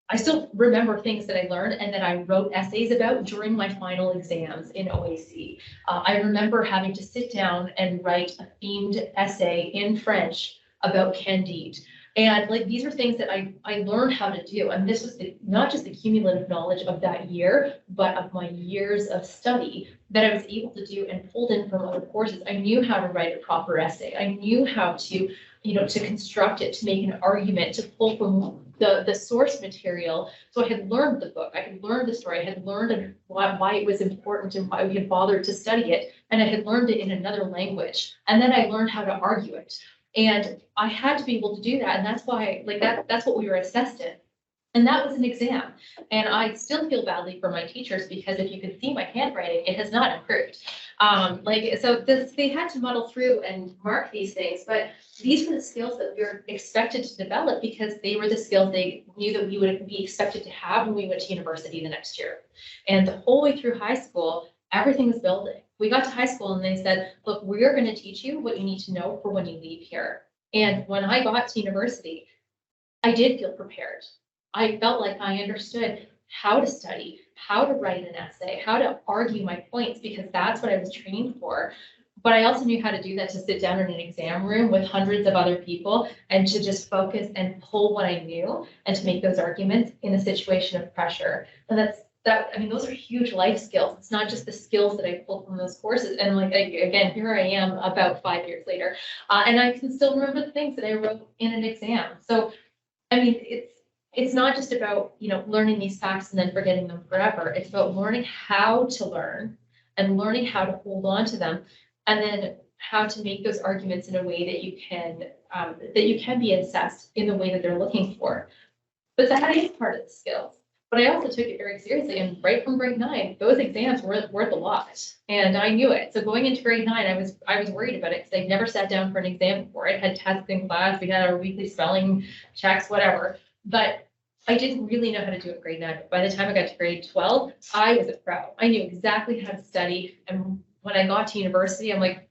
I still remember things that I learned and that I wrote essays about during my final exams in OAC. I remember having to sit down and write a themed essay in French about Candide. And like, these are things that I learned how to do. And this was not just the cumulative knowledge of that year, but of my years of study that I was able to do and pulled in from other courses. I knew how to write a proper essay. I knew how to, to construct it, to make an argument, to pull from the source material. So I had learned the book, I had learned the story, I had learned why it was important and why we had bothered to study it. And I had learned it in another language. And then I learned how to argue it. And I had to be able to do that. And that's why, like, that's what we were assessed in. And that was an exam. And I still feel badly for my teachers because if you can see my handwriting, it has not improved. They had to muddle through and mark these things, but these were the skills that we were expected to develop because they were the skills they knew that we would be expected to have when we went to university the next year. And the whole way through high school, everything was building. We got to high school and they said, look, we're going to teach you what you need to know for when you leave here. And when I got to university, I did feel prepared. I felt like I understood how to study, how to write an essay, how to argue my points, because that's what I was training for. But I also knew how to do that, to sit down in an exam room with hundreds of other people and to just focus and pull what I knew and to make those arguments in a situation of pressure. And those are huge life skills. It's not just the skills that I pulled from those courses. And again, here I am about 5 years later. And I can still remember the things that I wrote in an exam. So, it's not just about, learning these facts and then forgetting them forever. It's about learning how to learn and learning how to hold on to them, and then how to make those arguments in a way that you can be assessed in the way that they're looking for. But that is part of the skills. But I also took it very seriously, and right from grade 9, those exams were worth a lot, and I knew it. So going into grade 9, I was worried about it because I'd never sat down for an exam before. I had tests in class, we had our weekly spelling checks, whatever. But I didn't really know how to do it in grade 9. But by the time I got to grade 12, I was a pro. I knew exactly how to study. And when I got to university, I'm like,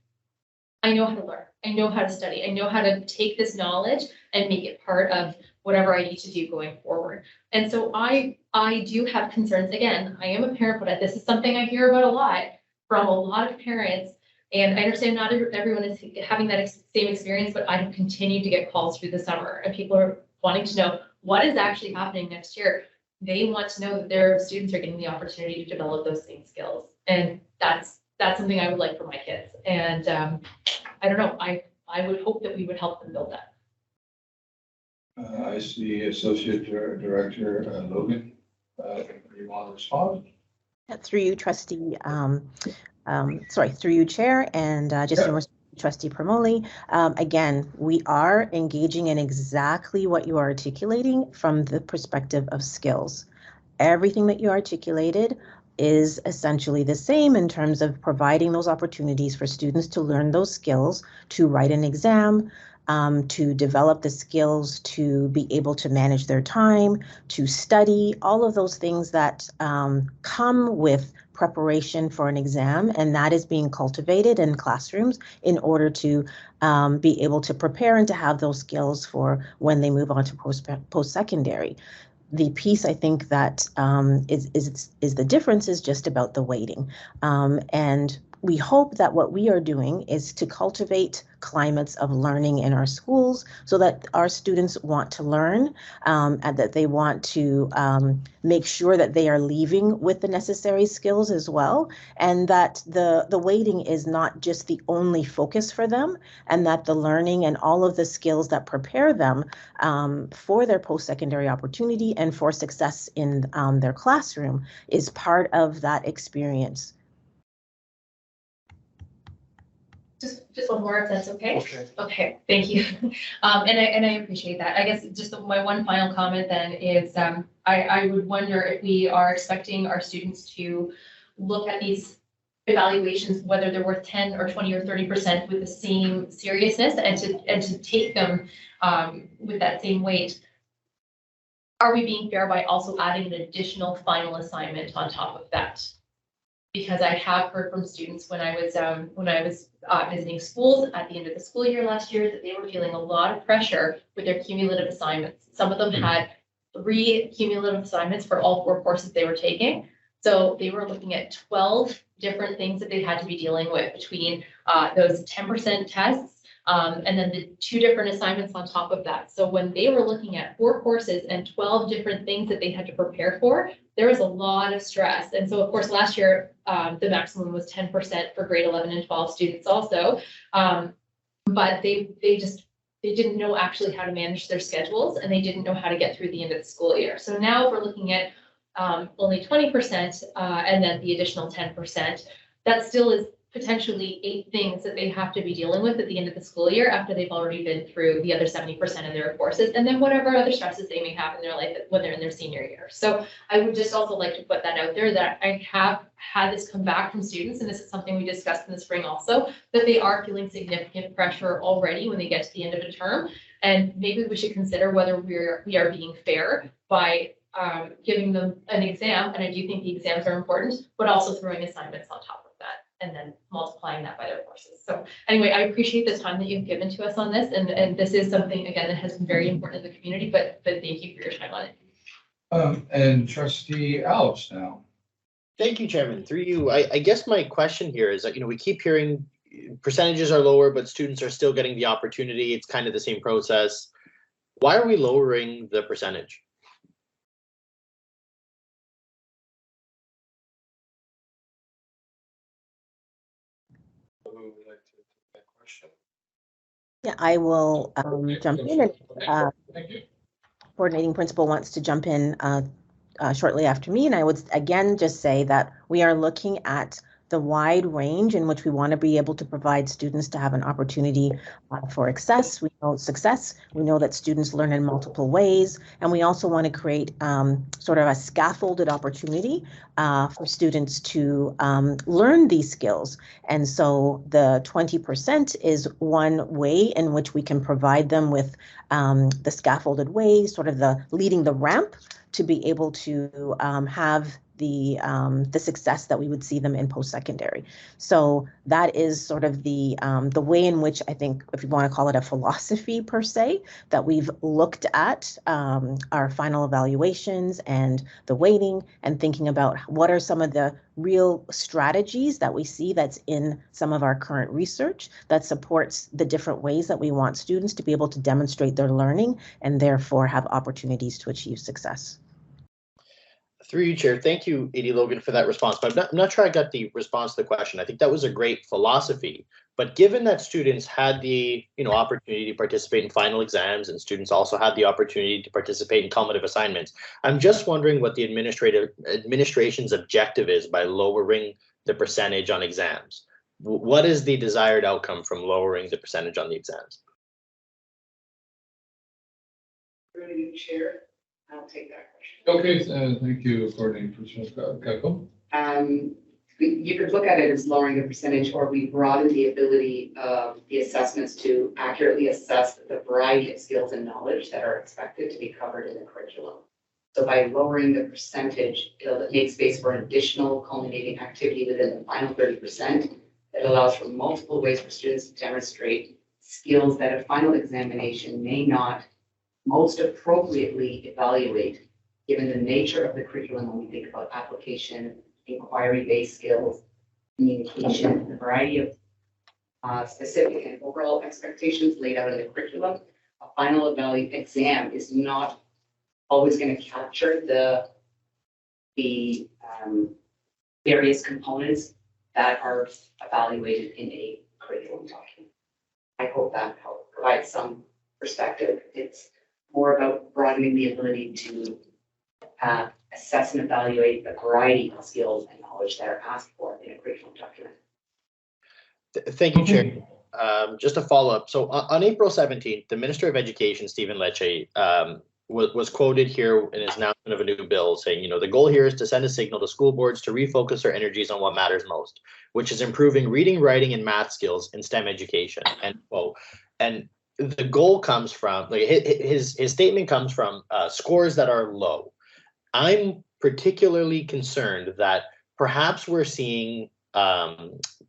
I know how to learn. I know how to study. I know how to take this knowledge and make it part of whatever I need to do going forward. And so I do have concerns. Again, I am a parent, but this is something I hear about a lot from a lot of parents. And I understand not everyone is having that same experience, but I have continued to get calls through the summer, and people are wanting to know what is actually happening next year. They want to know that their students are getting the opportunity to develop those same skills. And that's something I would like for my kids. And I don't know, I would hope that we would help them build that. I see Associate Director Logan. You want to respond? Through you, Trustee, through you, Chair, and Trustee Promoli. Again, we are engaging in exactly what you are articulating from the perspective of skills. Everything that you articulated is essentially the same in terms of providing those opportunities for students to learn those skills, to write an exam, to develop the skills to be able to manage their time, to study, all of those things that come with preparation for an exam, and that is being cultivated in classrooms in order to be able to prepare and to have those skills for when they move on to post-secondary. The piece I think that is the difference is just about the weighting, and we hope that what we are doing is to cultivate climates of learning in our schools so that our students want to learn, and that they want to make sure that they are leaving with the necessary skills as well, and that the weighting is not just the only focus for them, and that the learning and all of the skills that prepare them for their post-secondary opportunity and for success in their classroom is part of that experience. Just one more, if that's okay. Okay, thank you. And I appreciate that. I guess just my one final comment then is I would wonder if we are expecting our students to look at these evaluations, whether they're worth 10 or 20 or 30% with the same seriousness and to take them with that same weight. Are we being fair by also adding an additional final assignment on top of that? Because I have heard from students when I was visiting schools at the end of the school year last year that they were feeling a lot of pressure with their cumulative assignments. Some of them had 3 cumulative assignments for all 4 courses they were taking. So they were looking at 12 different things that they had to be dealing with between those 10% tests and then the 2 different assignments on top of that. So when they were looking at 4 courses and 12 different things that they had to prepare for, there was a lot of stress. And so of course, last year, the maximum was 10% for grade 11 and 12 students also. But they didn't know actually how to manage their schedules, and they didn't know how to get through the end of the school year. So now we're looking at only 20% and then the additional 10%. That still is potentially 8 things that they have to be dealing with at the end of the school year after they've already been through the other 70% of their courses, and then whatever other stresses they may have in their life when they're in their senior year. So I would just also like to put that out there that I have had this come back from students, and this is something we discussed in the spring also, that they are feeling significant pressure already when they get to the end of the term. And maybe we should consider whether we are being fair by giving them an exam, and I do think the exams are important, but also throwing assignments on top of that and then multiplying that by their courses. So anyway, I appreciate the time that you've given to us on this, and this is something, again, that has been very important in the community, but thank you for your time on it. And Trustee Alves now. Thank you, Chairman. Through you, I guess my question here is that, we keep hearing percentages are lower, but students are still getting the opportunity. It's kind of the same process. Why are we lowering the percentage? Yeah, I will jump in, and coordinating principal wants to jump in shortly after me. And I would again just say that we are looking at the wide range in which we want to be able to provide students to have an opportunity for success. We know that students learn in multiple ways, and we also want to create sort of a scaffolded opportunity for students to learn these skills. And so the 20% is one way in which we can provide them with the scaffolded way, sort of the leading the ramp to be able to have the success that we would see them in post-secondary. So that is sort of the way in which I think, if you want to call it a philosophy per se, that we've looked at our final evaluations and the weighting and thinking about what are some of the real strategies that we see that's in some of our current research that supports the different ways that we want students to be able to demonstrate their learning and therefore have opportunities to achieve success. Through you, Chair. Thank you, Edie Logan, for that response. But I'm not sure I got the response to the question. I think that was a great philosophy. But given that students had the opportunity to participate in final exams, and students also had the opportunity to participate in cumulative assignments, I'm just wondering what the administration's objective is by lowering the percentage on exams. What is the desired outcome from lowering the percentage on the exams? Through you, Chair. I'll take that question. Okay, thank you, Coordinating Principal Gecko. You could look at it as lowering the percentage, or we broaden the ability of the assessments to accurately assess the variety of skills and knowledge that are expected to be covered in the curriculum. So by lowering the percentage, it'll make space for additional culminating activity within the final 30% that allows for multiple ways for students to demonstrate skills that a final examination may not most appropriately evaluate, given the nature of the curriculum when we think about application, inquiry-based skills, communication, the variety of specific and overall expectations laid out in the curriculum. A final exam is not always going to capture the various components that are evaluated in a curriculum document. I hope that helps provide some perspective. It's more about broadening the ability to assess and evaluate the variety of skills and knowledge that are asked for in a curriculum document. Thank you, Chair. Just a follow-up. So on April 17th, the Minister of Education, Stephen Lecce, was quoted here in his announcement of a new bill saying, the goal here is to send a signal to school boards to refocus their energies on what matters most, which is improving reading, writing, and math skills in STEM education. And the goal comes from, his statement comes from scores that are low. I'm particularly concerned that perhaps we're seeing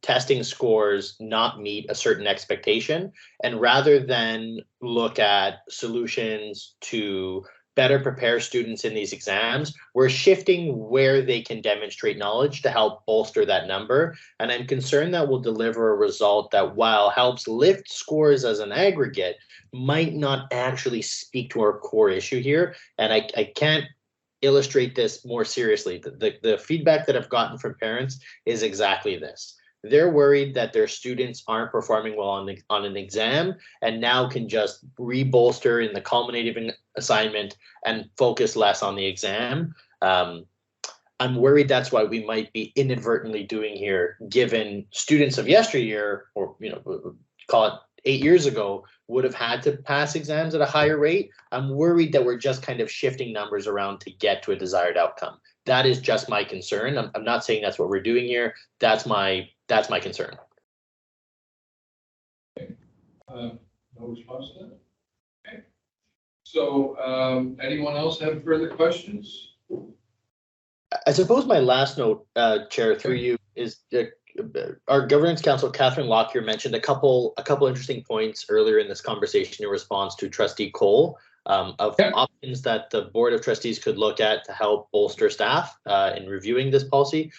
testing scores not meet a certain expectation, and rather than look at solutions to better prepare students in these exams, we're shifting where they can demonstrate knowledge to help bolster that number. And I'm concerned that will deliver a result that, while helps lift scores as an aggregate, might not actually speak to our core issue here. And I can't illustrate this more seriously. The feedback that I've gotten from parents is exactly this. They're worried that their students aren't performing well on an exam and now can just re-bolster in the culminating assignment and focus less on the exam. I'm worried that's why we might be inadvertently doing here, given students of yesteryear, or call it 8 years ago, would have had to pass exams at a higher rate. I'm worried that we're just kind of shifting numbers around to get to a desired outcome. That is just my concern. I'm not saying that's what we're doing here. That's my concern. No response to that? Okay. So anyone else have further questions? I suppose my last note, Chair, through you, is our Governance Council, Catherine Lockyer, mentioned a couple interesting points earlier in this conversation in response to Trustee Cole of options that the Board of Trustees could look at to help bolster staff in reviewing this policy.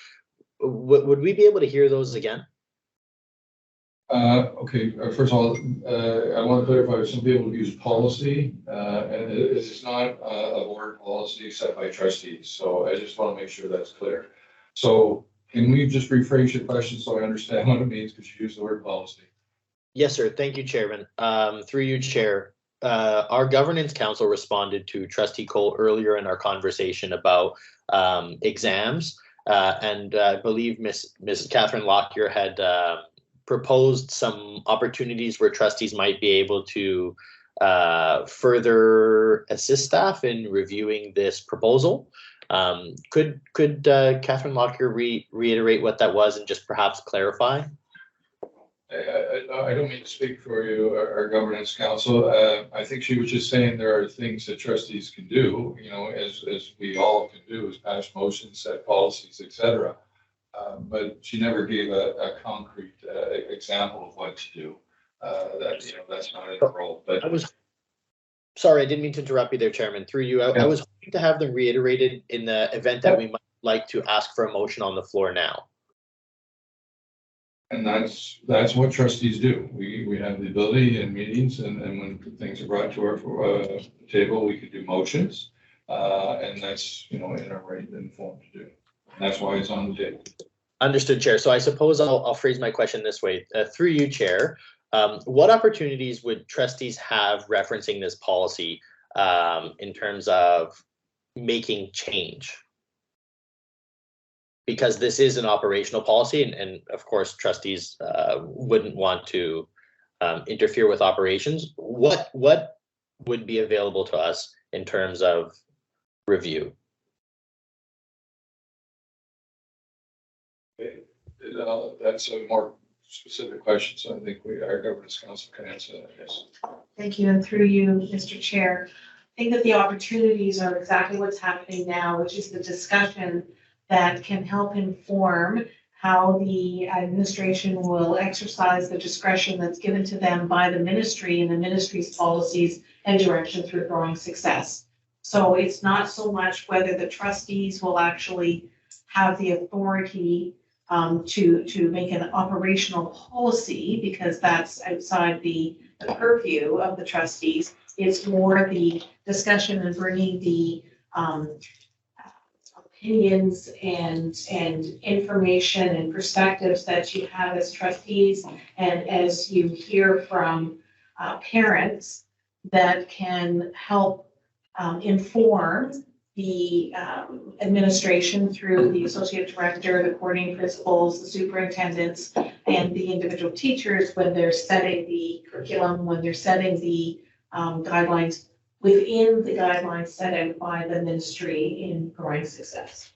Would we be able to hear those again? Okay, first of all, I want to clarify, some people use policy, and it's not a board policy set by trustees. So I just want to make sure that's clear. So can we just rephrase your question so I understand what it means, because you use the word policy? Yes, sir. Thank you, Chairman. Through you, Chair. Our Governance Council responded to Trustee Cole earlier in our conversation about exams, and I believe Mrs. Catherine Lockyer had proposed some opportunities where trustees might be able to further assist staff in reviewing this proposal. Could Catherine Lockyer reiterate what that was and just perhaps clarify? I don't mean to speak for you, our Governance Council. I think she was just saying there are things that trustees can do, as we all can do, is pass motions, set policies, etc. But she never gave a concrete example of what to do. That's not in the role. But Sorry, I didn't mean to interrupt you there, Chairman. Through you, I was hoping to have them reiterated in the event that we might like to ask for a motion on the floor now. And that's what trustees do. We have the ability in meetings, and when things are brought to our table, we could do motions, and that's in our right and form to do. And that's why it's on the table. Understood, Chair. So I suppose I'll phrase my question this way. Through you, Chair, what opportunities would trustees have referencing this policy in terms of making change? Because this is an operational policy, and of course, trustees wouldn't want to interfere with operations. What would be available to us in terms of review? That's a more specific question, so I think our Governance Council can answer that. Yes. Thank you, and through you, Mr. Chair. I think that the opportunities are exactly what's happening now, which is the discussion that can help inform how the administration will exercise the discretion that's given to them by the ministry and the ministry's policies and direction through Growing Success. So it's not so much whether the trustees will actually have the authority to make an operational policy, because that's outside the purview of the trustees. It's more the discussion and bringing the opinions and information and perspectives that you have as trustees, and as you hear from parents, that can help inform the administration through the associate director, the coordinating principals, the superintendents, and the individual teachers when they're setting the curriculum, when they're setting the guidelines within the guidelines set out by the ministry in Growing Success.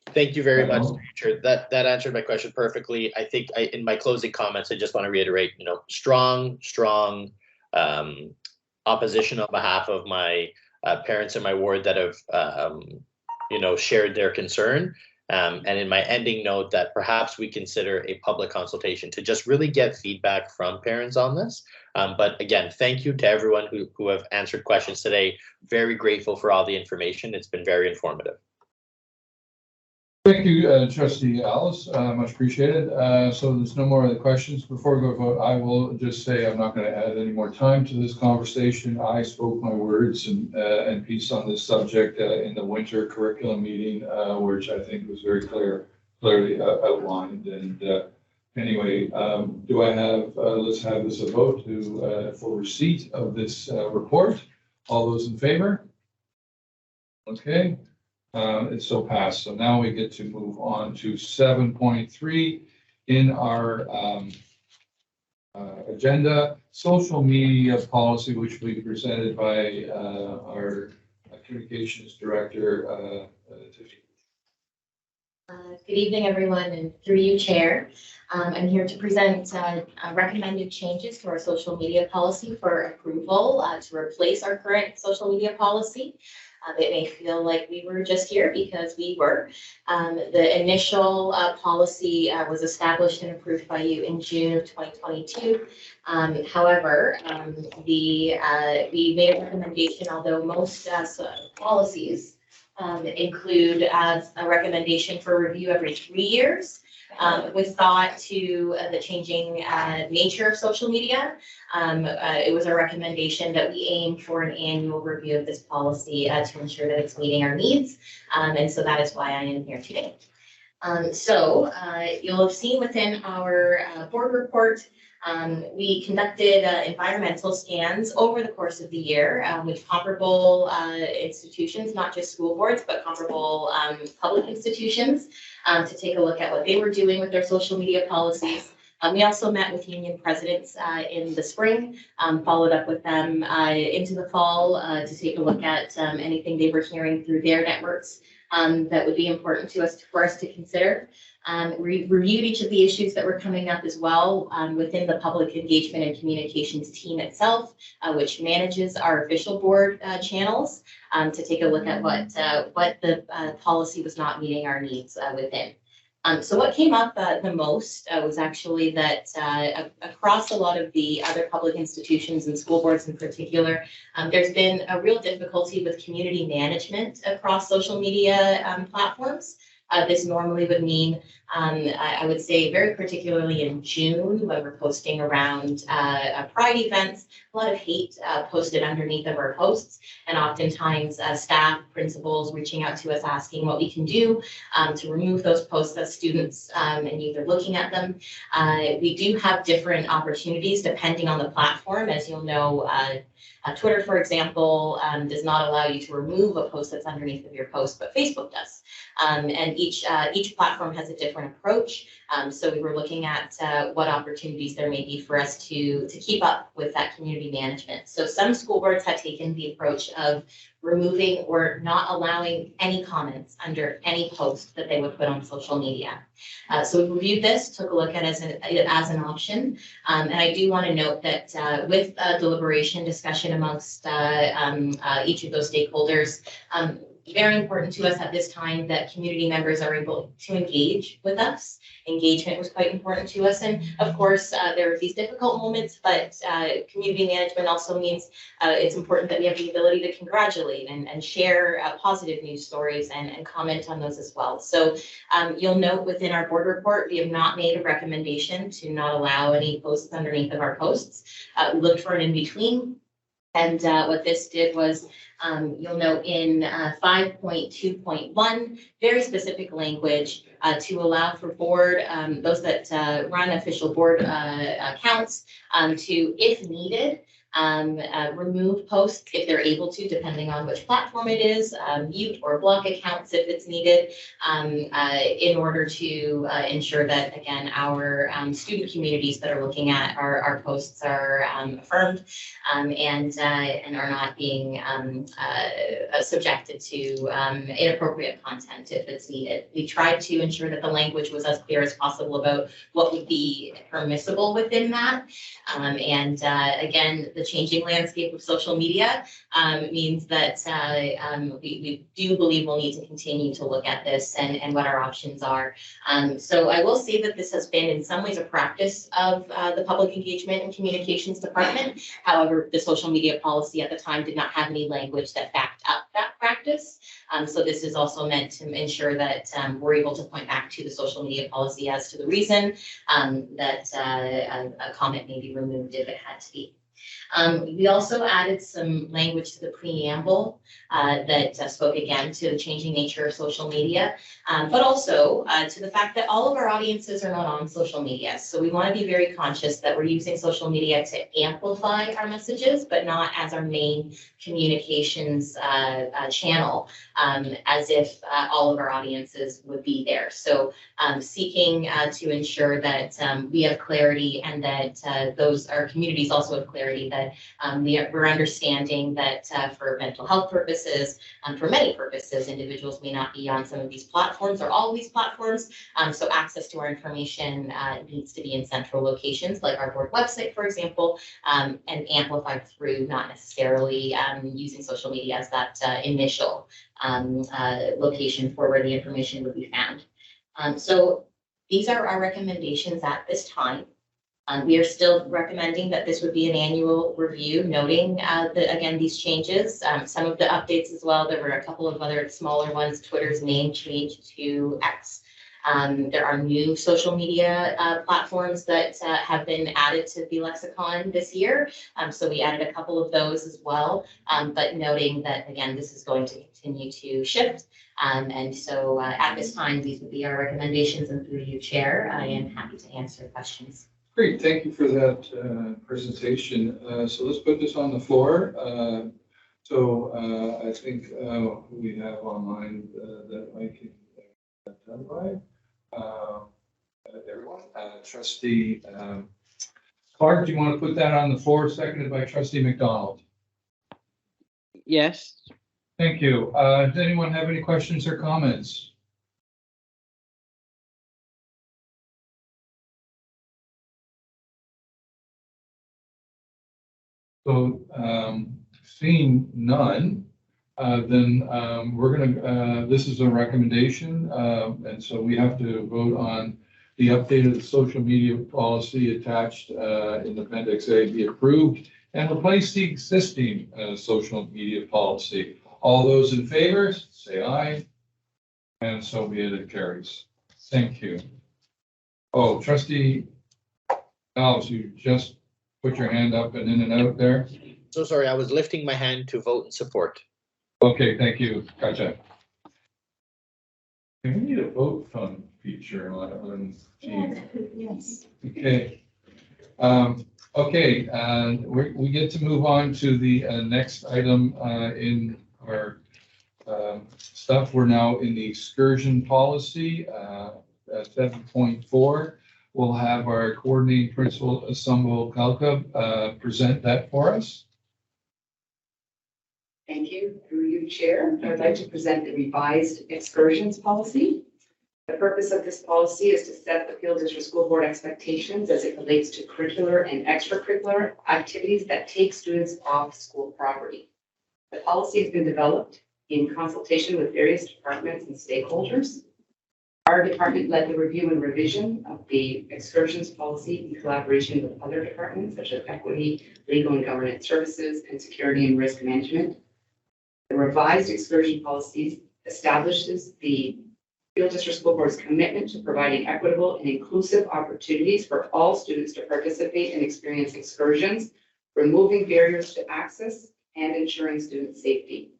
Thank you very much, Chair. That answered my question perfectly. I think in my closing comments, I just want to reiterate, strong opposition on behalf of my parents in my ward that have, shared their concern. And in my ending note that perhaps we consider a public consultation to just really get feedback from parents on this. But again, thank you to everyone who have answered questions today. Very grateful for all the information. It's been very informative. Thank you, Trustee Alice. Much appreciated. So there's no more other questions. Before we go to vote, I will just say I'm not going to add any more time to this conversation. I spoke my words and piece on this subject in the winter curriculum meeting, which I think was very clearly outlined. And anyway, do I have? Let's have this a vote for receipt of this report. All those in favor? Okay. It's so passed. So now we get to move on to 7.3 in our agenda, social media policy, which will be presented by our communications director, Tiffany. Good evening, everyone, and through you, Chair. I'm here to present recommended changes to our social media policy for approval to replace our current social media policy. It may feel like we were just here because we were. The initial policy was established and approved by you in June of 2022. However, we made a recommendation, although most policies include a recommendation for review every 3 years. With thought to the changing nature of social media, it was a recommendation that we aim for an annual review of this policy to ensure that it's meeting our needs. And so that is why I am here today. You'll have seen within our board report, we conducted environmental scans over the course of the year with comparable institutions, not just school boards, but comparable public institutions to take a look at what they were doing with their social media policies. We also met with union presidents in the spring, followed up with them into the fall to take a look at anything they were hearing through their networks that would be important for us to consider. We reviewed each of the issues that were coming up as well within the public engagement and communications team itself, which manages our official board channels to take a look at what the policy was not meeting our needs within. So what came up the most was actually that across a lot of the other public institutions and school boards in particular, there's been a real difficulty with community management across social media platforms. This normally would mean, I would say very particularly in June when we're posting around Pride events, a lot of hate posted underneath of our posts, and oftentimes staff, principals reaching out to us asking what we can do to remove those posts as students and either looking at them. We do have different opportunities depending on the platform. As you'll know, Twitter, for example, does not allow you to remove a post that's underneath of your post, but Facebook does. And each platform has a different approach. So we were looking at what opportunities there may be for us to keep up with that community management. So some school boards have taken the approach of removing or not allowing any comments under any post that they would put on social media. So we reviewed this, took a look at it as an option. And I do want to note that with deliberation discussion amongst each of those stakeholders, very important to us at this time that community members are able to engage with us. Engagement was quite important to us. And of course, there are these difficult moments, but community management also means it's important that we have the ability to congratulate and share positive news stories and comment on those as well. So you'll note within our board report, we have not made a recommendation to not allow any posts underneath of our posts. We looked for an in-between. And what this did was, you'll note in 5.2.1, very specific language to allow for board, those that run official board accounts to, if needed, remove posts if they're able to, depending on which platform it is, mute or block accounts if it's needed, in order to ensure that, again, our student communities that are looking at our posts are affirmed and are not being subjected to inappropriate content if it's needed. We tried to ensure that the language was as clear as possible about what would be permissible within that. Again, the changing landscape of social media means that we do believe we'll need to continue to look at this and what our options are. So I will say that this has been in some ways a practice of the public engagement and communications department. However, the social media policy at the time did not have any language that backed up that practice. So this is also meant to ensure that we're able to point back to the social media policy as to the reason that a comment may be removed if it had to be. We also added some language to the preamble that spoke again to the changing nature of social media, but also to the fact that all of our audiences are not on social media. So we want to be very conscious that we're using social media to amplify our messages, but not as our main communications channel, as if all of our audiences would be there. So seeking to ensure that we have clarity and that our communities also have clarity that we're understanding that for mental health purposes, for many purposes, individuals may not be on some of these platforms or all of these platforms. So access to our information needs to be in central locations like our board website, for example, and amplified through not necessarily using social media as that initial location for where the information would be found. So these are our recommendations at this time. We are still recommending that this would be an annual review, noting again, these changes, some of the updates as well. There were a couple of other smaller ones. Twitter's name changed to X. There are new social media platforms that have been added to the lexicon this year. So we added a couple of those as well, but noting that, again, this is going to continue to shift. And so at this time, these would be our recommendations, and through you, Chair, I am happy to answer questions. Great, thank you for that presentation. So let's put this on the floor. I think we have online that I can identify. Everyone, Trustee Clark, do you want to put that on the floor? Seconded by Trustee McDonald. Yes. Thank you. Does anyone have any questions or comments? So seeing none, then we're gonna, this is a recommendation, and so we have to vote on the update of the social media policy attached in Appendix A be approved and replace the existing social media policy. All those in favor, say aye. And so be it, it carries. Thank you. Oh, Trustee Alves, you just put your hand up and in and out there. So sorry, I was lifting my hand to vote in support. Okay, thank you. Gotcha. We need a vote fund feature on Teams. Yes. Okay. Okay, and we get to move on to the next item in our stuff. We're now in the excursion policy, 7.4. We'll have our coordinating principal, Asumbo Kalka, present that for us. Thank you. Through you, Chair, I'd like to present the revised excursions policy. The purpose of this policy is to set the Peel District School Board expectations as it relates to curricular and extracurricular activities that take students off school property. The policy has been developed in consultation with various departments and stakeholders. Our department led the review and revision of the excursions policy in collaboration with other departments such as equity, legal and governance services, and security and risk management. The revised excursion policies establishes the Peel District School Board's commitment to providing equitable and inclusive opportunities for all students to participate and experience excursions, removing barriers to access and ensuring student safety.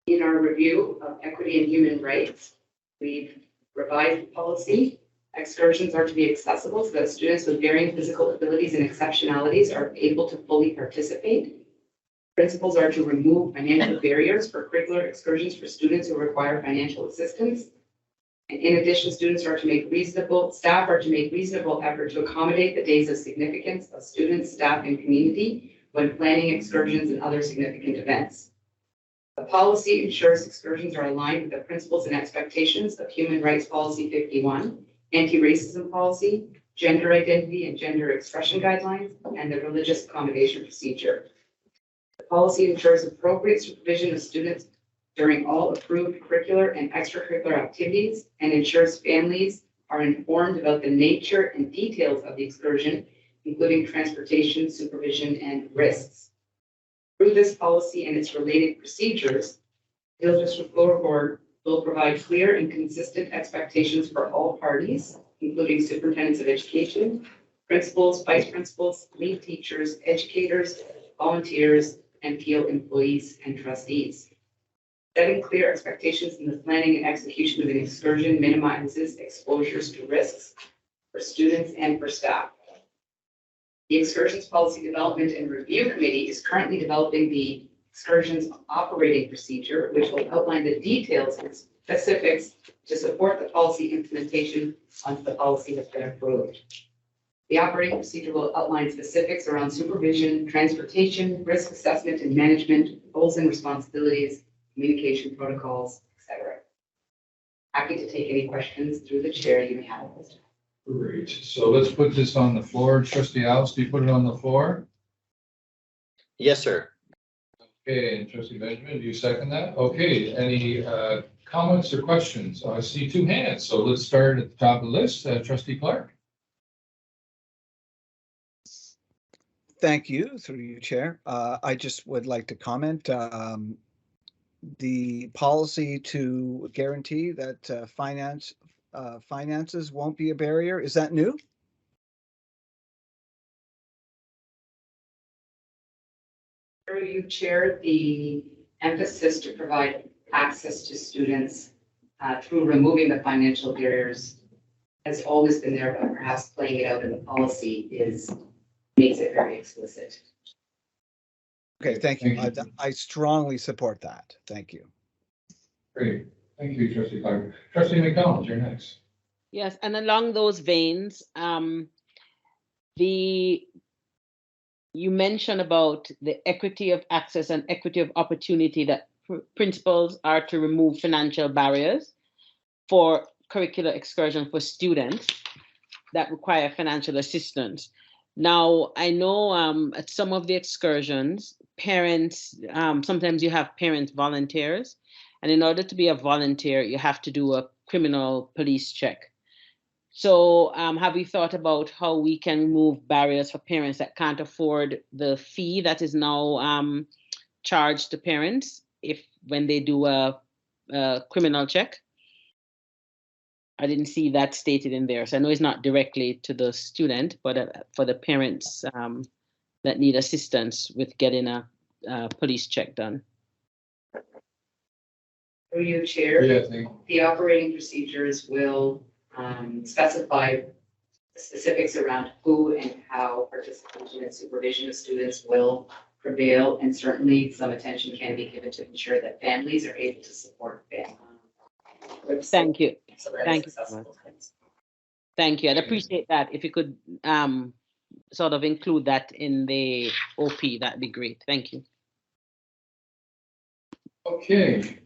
In our review of equity and human rights, we've revised the policy. Excursions are to be accessible so that students with varying physical abilities and exceptionalities are able to fully participate. Principals are to remove financial barriers for curricular excursions for students who require financial assistance. And in addition, staff are to make reasonable effort to accommodate the days of significance of students, staff, and community when planning excursions and other significant events. The policy ensures excursions are aligned with the principles and expectations of Human Rights Policy 51, Anti-Racism Policy, gender identity and gender expression guidelines, and the religious accommodation procedure. The policy ensures appropriate supervision of students during all approved curricular and extracurricular activities and ensures families are informed about the nature and details of the excursion, including transportation, supervision, and risks. Through this policy and its related procedures, the Peel District Board will provide clear and consistent expectations for all parties, including superintendents of education, principals, vice principals, lead teachers, educators, volunteers, and Peel employees and trustees. Setting clear expectations in the planning and execution of an excursion minimizes exposures to risks for students and for staff. The Excursions Policy Development and Review Committee is currently developing the excursions operating procedure, which will outline the details and specifics to support the policy implementation once the policy has been approved. The operating procedure will outline specifics around supervision, transportation, risk assessment and management, roles and responsibilities, communication protocols, etc. Happy to take any questions through the chair you may have at this time. Great. So let's put this on the floor. Trustee Alice, do you put it on the floor? Yes, sir. Okay, and Trustee Benjamin, do you second that? Okay, any comments or questions? I see two hands, so let's start at the top of the list. Trustee Clark. Thank you, through you, Chair. I just would like to comment. The policy to guarantee that finances won't be a barrier, is that new? Through you, Chair, the emphasis to provide access to students through removing the financial barriers has always been there, but perhaps playing it out in the policy makes it very explicit. Okay, thank you. I strongly support that. Thank you. Great. Thank you, Trustee Clark. Trustee McDonald, you're next. Yes, and along those veins, you mentioned about the equity of access and equity of opportunity, that principals are to remove financial barriers for curricular excursion for students that require financial assistance. Now, I know at some of the excursions, parents, sometimes you have parent volunteers, and in order to be a volunteer, you have to do a criminal police check. So have we thought about how we can remove barriers for parents that can't afford the fee that is now charged to parents when they do a criminal check? I didn't see that stated in there. So I know it's not directly to the student, but for the parents that need assistance with getting a police check done. Through you, Chair, Yeah, the operating procedures will specify the specifics around who and how participation and supervision of students will prevail, and certainly some attention can be given to ensure that families are able to support them. Thank you. So Thank you. Thank you. I'd appreciate that. If you could sort of include that in the OP, that'd be great. Thank you. Okay.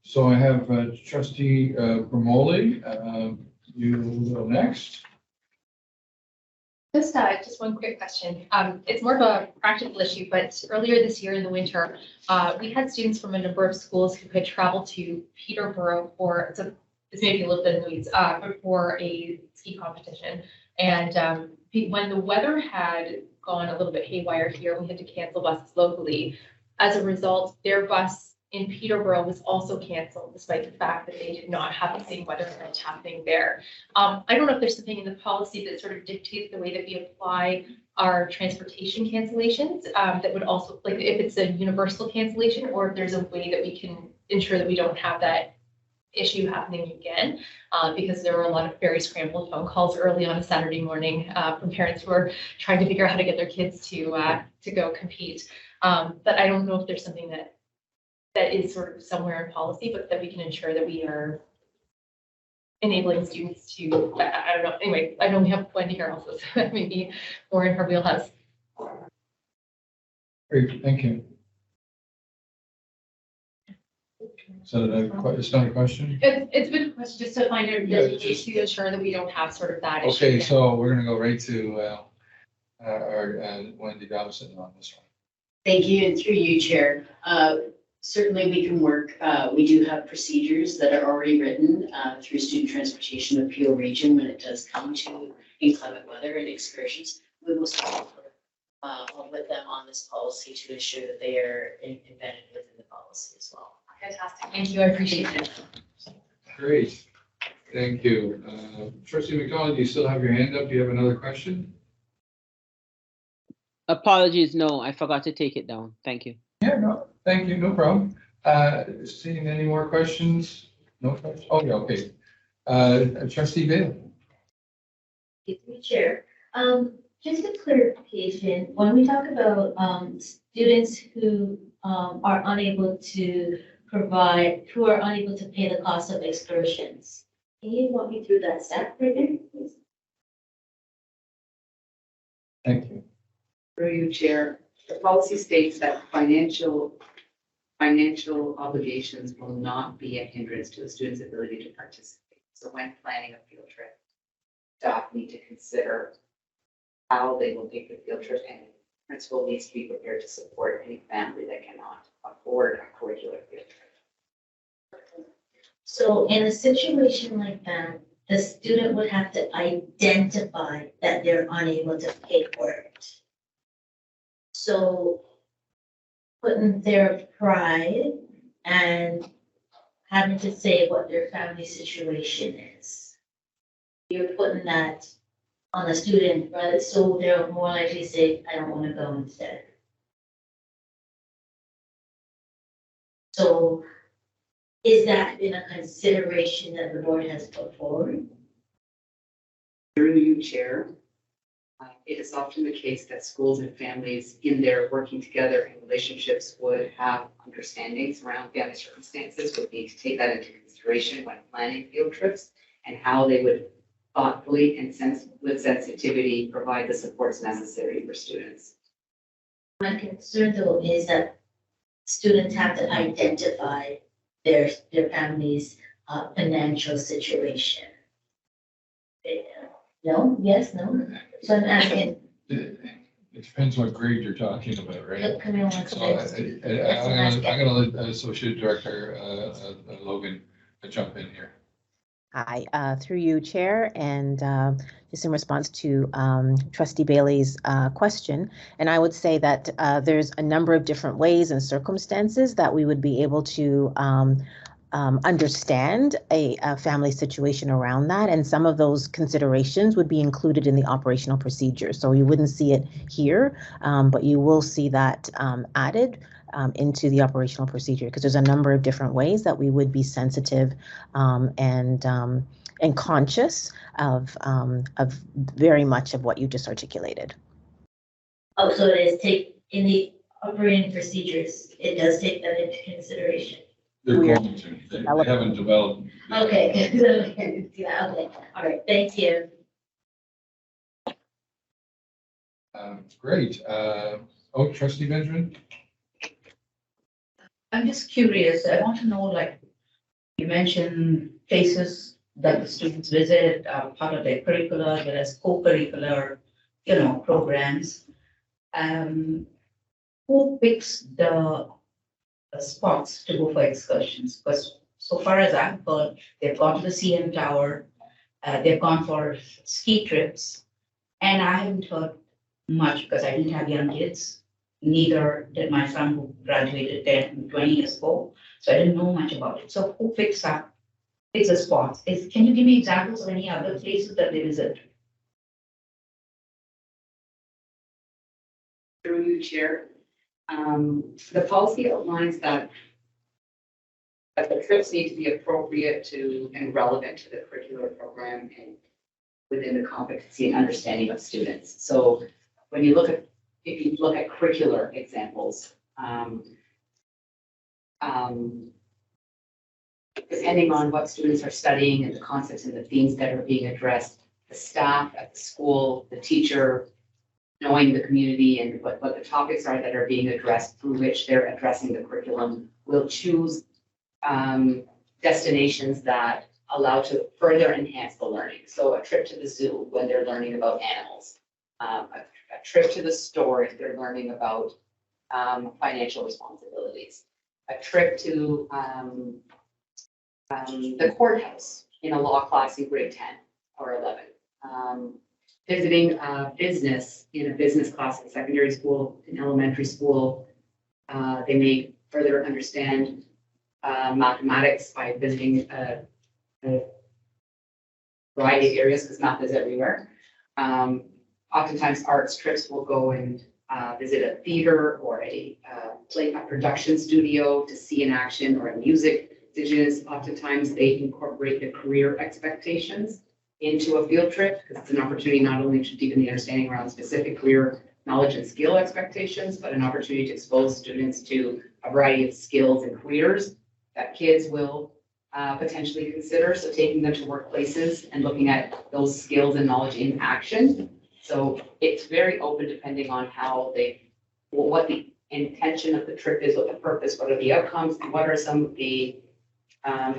So I have Trustee Bromoli. You go next. Just one quick question. It's more of a practical issue, but earlier this year in the winter, we had students from a number of schools who could travel to Peterborough for, so this may be a little bit in the weeds, but for a ski competition. And when the weather had gone a little bit haywire here, we had to cancel buses locally. As a result, their bus in Peterborough was also canceled, despite the fact that they did not have the same weather event happening there. I don't know if there's something in the policy that sort of dictates the way that we apply our transportation cancellations that would also, like if it's a universal cancellation, or if there's a way that we can ensure that we don't have that issue happening again, because there were a lot of very scrambled phone calls early on a Saturday morning from parents who are trying to figure out how to get their kids to go compete. But I don't know if there's something that is sort of somewhere in policy, but that we can ensure that we are enabling students to, I don't know, anyway, I know we have Wendy here also, so that may be more in her wheelhouse. Great, thank you. So it's not a question? It's been a question just to find out, Yeah, to ensure that we don't have sort of that issue. Okay, again. so we're gonna go right to our Wendy Dawson on this one. Thank you, and through you, Chair. Certainly we can work, we do have procedures that are already written through Student Transportation of Peel Region when it does come to inclement weather and excursions. We will start with them on this policy to ensure that they are embedded within the policy as well. Fantastic, thank you, I appreciate it. Great, thank you. Trustee McDonald, do you still have your hand up? Do you have another question? Apologies, no, I forgot to take it down. Thank you. Yeah, no, thank you, no problem. Seeing any more questions? No questions? Oh, yeah, okay. Trustee Bailey. Thank you, Chair. Just a clarification, when we talk about students who are unable to provide, who are unable to pay the cost of excursions, can you walk me through that step right there, please? Thank you. Through you, Chair, the policy states that financial obligations will not be a hindrance to a student's ability to participate. So when planning a field trip, staff need to consider how they will take the field trip, and principal needs to be prepared to support any family that cannot afford a curricular field trip. So in a situation like that, the student would have to identify that they're unable to pay for it. So putting their pride and having to say what their family situation is. You're putting that on the student, right? So they're more likely to say, I don't want to go instead. So is that been a consideration that the board has put forward? Through you, Chair, it is often the case that schools and families in their working together and relationships would have understandings around family circumstances, would need to take that into consideration when planning field trips, and how they would thoughtfully and with sensitivity provide the supports necessary for students. My concern though is that students have to identify their family's financial situation. No, yes, no. So I'm asking. It depends what grade you're talking about, right? Come on, So I'm gonna let Associate Director Logan jump in here. Hi, through you, Chair, and just in response to Trustee Bailey's question, and I would say that there's a number of different ways and circumstances that we would be able to understand a family situation around that, and some of those considerations would be included in the operational procedure. So you wouldn't see it here, but you will see that added into the operational procedure, because there's a number of different ways that we would be sensitive and conscious of very much of what you just articulated. Oh, so it is take in the operating procedures, it does take that into consideration. They're going to. They haven't developed. Okay, okay, all right, thank you. Great. Oh, Trustee Benjamin? I'm just curious. I want to know, like, you mentioned places that the students visit, part of their curricula, there is co-curricular, programs. Who picks the spots to go for excursions? Because so far as I've heard, they've gone to the CN Tower, they've gone for ski trips, and I haven't heard much because I didn't have young kids. Neither did my son, who graduated 20 years ago. So I didn't know much about it. So who picks the spots? Can you give me examples of any other places that they visit? Through you, Chair. The policy outlines that the trips need to be appropriate to and relevant to the curricular program and within the competency and understanding of students. So when you look at, if you look at curricular examples, depending on what students are studying and the concepts and the themes that are being addressed, the staff at the school, the teacher, knowing the community and what the topics are that are being addressed through which they're addressing the curriculum, will choose destinations that allow to further enhance the learning. So a trip to the zoo when they're learning about animals, a trip to the store if they're learning about financial responsibilities, a trip to the courthouse in a law class in grade 10 or 11, visiting a business in a business class in secondary school, in elementary school. They may further understand mathematics by visiting a variety of areas because math is everywhere. Oftentimes arts trips will go and visit a theater or a production studio to see in action, or a music. Indigenous, oftentimes they incorporate the career expectations into a field trip because it's an opportunity not only to deepen the understanding around specific career knowledge and skill expectations, but an opportunity to expose students to a variety of skills and careers that kids will potentially consider. So taking them to workplaces and looking at those skills and knowledge in action. So it's very open depending on how what the intention of the trip is, what the purpose, what are the outcomes, and what are some of the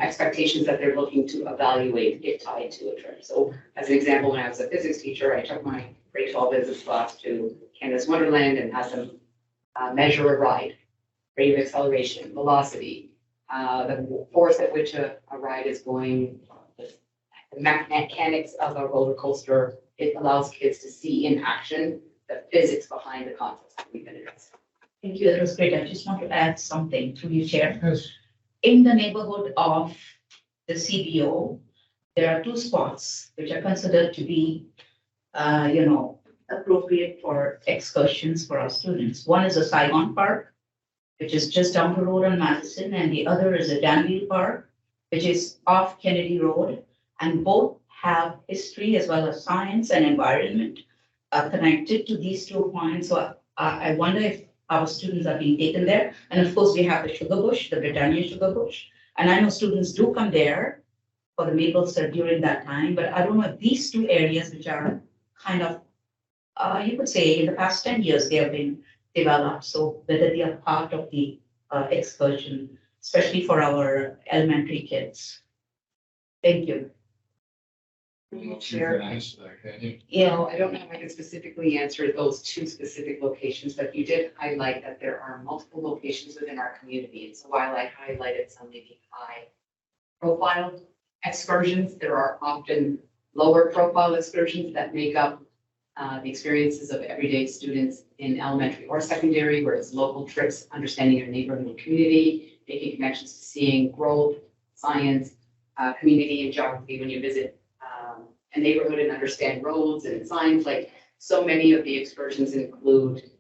expectations that they're looking to evaluate if tied to a trip. So as an example, when I was a physics teacher, I took my grade 12 physics class to Canada's Wonderland and had them measure a ride, rate of acceleration, velocity, the force at which a ride is going, the mechanics of a roller coaster. It allows kids to see in action the physics behind the concepts that we've been addressing. Thank you, that was great. I just want to add something through you, Chair. Yes. In the neighborhood of the CBO, there are two spots which are considered to be, appropriate for excursions for our students. One is a Saigon Park, which is just down the road on Madison, and the other is a Danville Park, which is off Kennedy Road, and both have history as well as science and environment connected to these 2 points. So I wonder if our students are being taken there. And of course, we have the Sugar Bush, the Britannia Sugar Bush. And I know students do come there for the maple syrup during that time, but I don't know if these 2 areas, which are kind of, you could say in the past 10 years, they have been developed. So whether they are part of the excursion, especially for our elementary kids. Thank you. Chair. Yeah, I don't know if I can specifically answer those 2 specific locations, but you did highlight that there are multiple locations within our community. And so while I highlighted some maybe high profile excursions, there are often lower profile excursions that make up the experiences of everyday students in elementary or secondary, where it's local trips, understanding your neighborhood and community, making connections to seeing growth, science, community and geography when you visit a neighborhood and understand roads and signs. Like, so many of the excursions include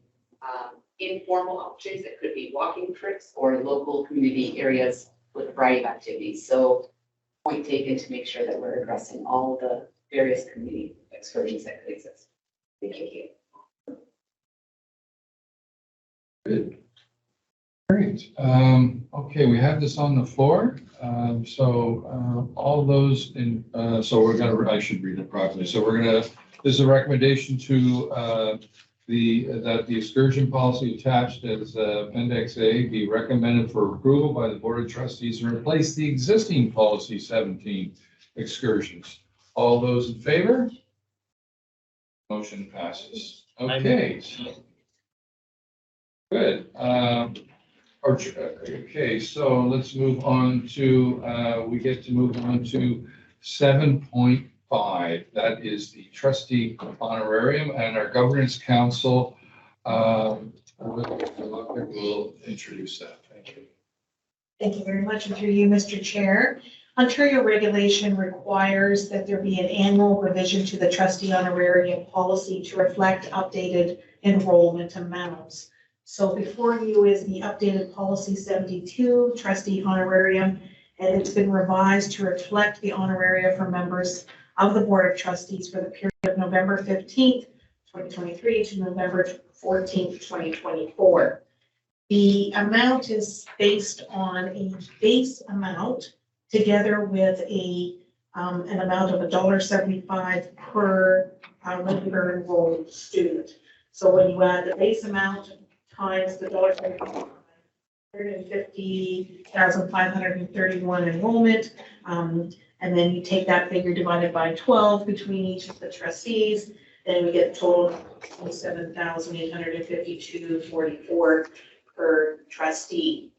informal opportunities that could be walking trips or local community areas with a variety of activities. So point taken to make sure that we're addressing all the various community excursions that could exist. Thank you. Good. Great. Okay, we have this on the floor. All those in, I should read it properly. So this is a recommendation to that the excursion policy attached as Appendix A be recommended for approval by the Board of Trustees to replace the existing policy 17 excursions. All those in favor? Motion passes. Okay. Good. Okay, so let's move on to, we get to move on to 7.5. That is the trustee honorarium, and our governance council will introduce that. Thank you. Thank you very much, and through you, Mr. Chair. Ontario regulation requires that there be an annual revision to the trustee honorarium policy to reflect updated enrollment amounts. So before you is the updated policy 72 trustee honorarium, and it's been revised to reflect the honoraria for members of the Board of Trustees for the period of November 15th, 2023 to November 14th, 2024. The amount is based on a base amount together with an amount of $1.75 per regular enrolled student. So when you add the base amount times the $1.75 150,531 enrollment. And then you take that figure divided by 12 between each of the trustees, then we get a total of 27,852.44 per trustee.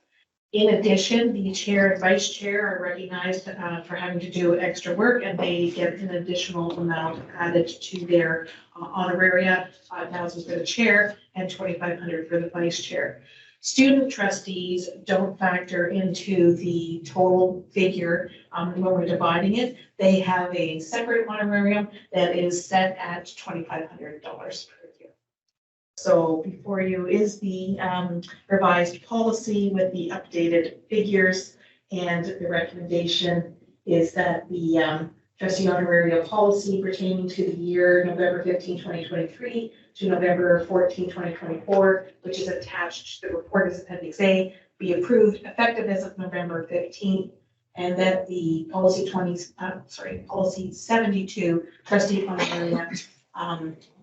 In addition, the chair and vice chair are recognized for having to do extra work, and they get an additional amount added to their honoraria, 5,000 for the chair and 2,500 for the vice chair. Student trustees don't factor into the total figure when we're dividing it. They have a separate honorarium that is set at $2,500 per year. So before you is the revised policy with the updated figures, and the recommendation is that the trustee honoraria policy pertaining to the year November 15, 2023 to November 14, 2024, which is attached to the report as Appendix A, be approved effective as of November 15th, and that the policy 72 trustee honoraria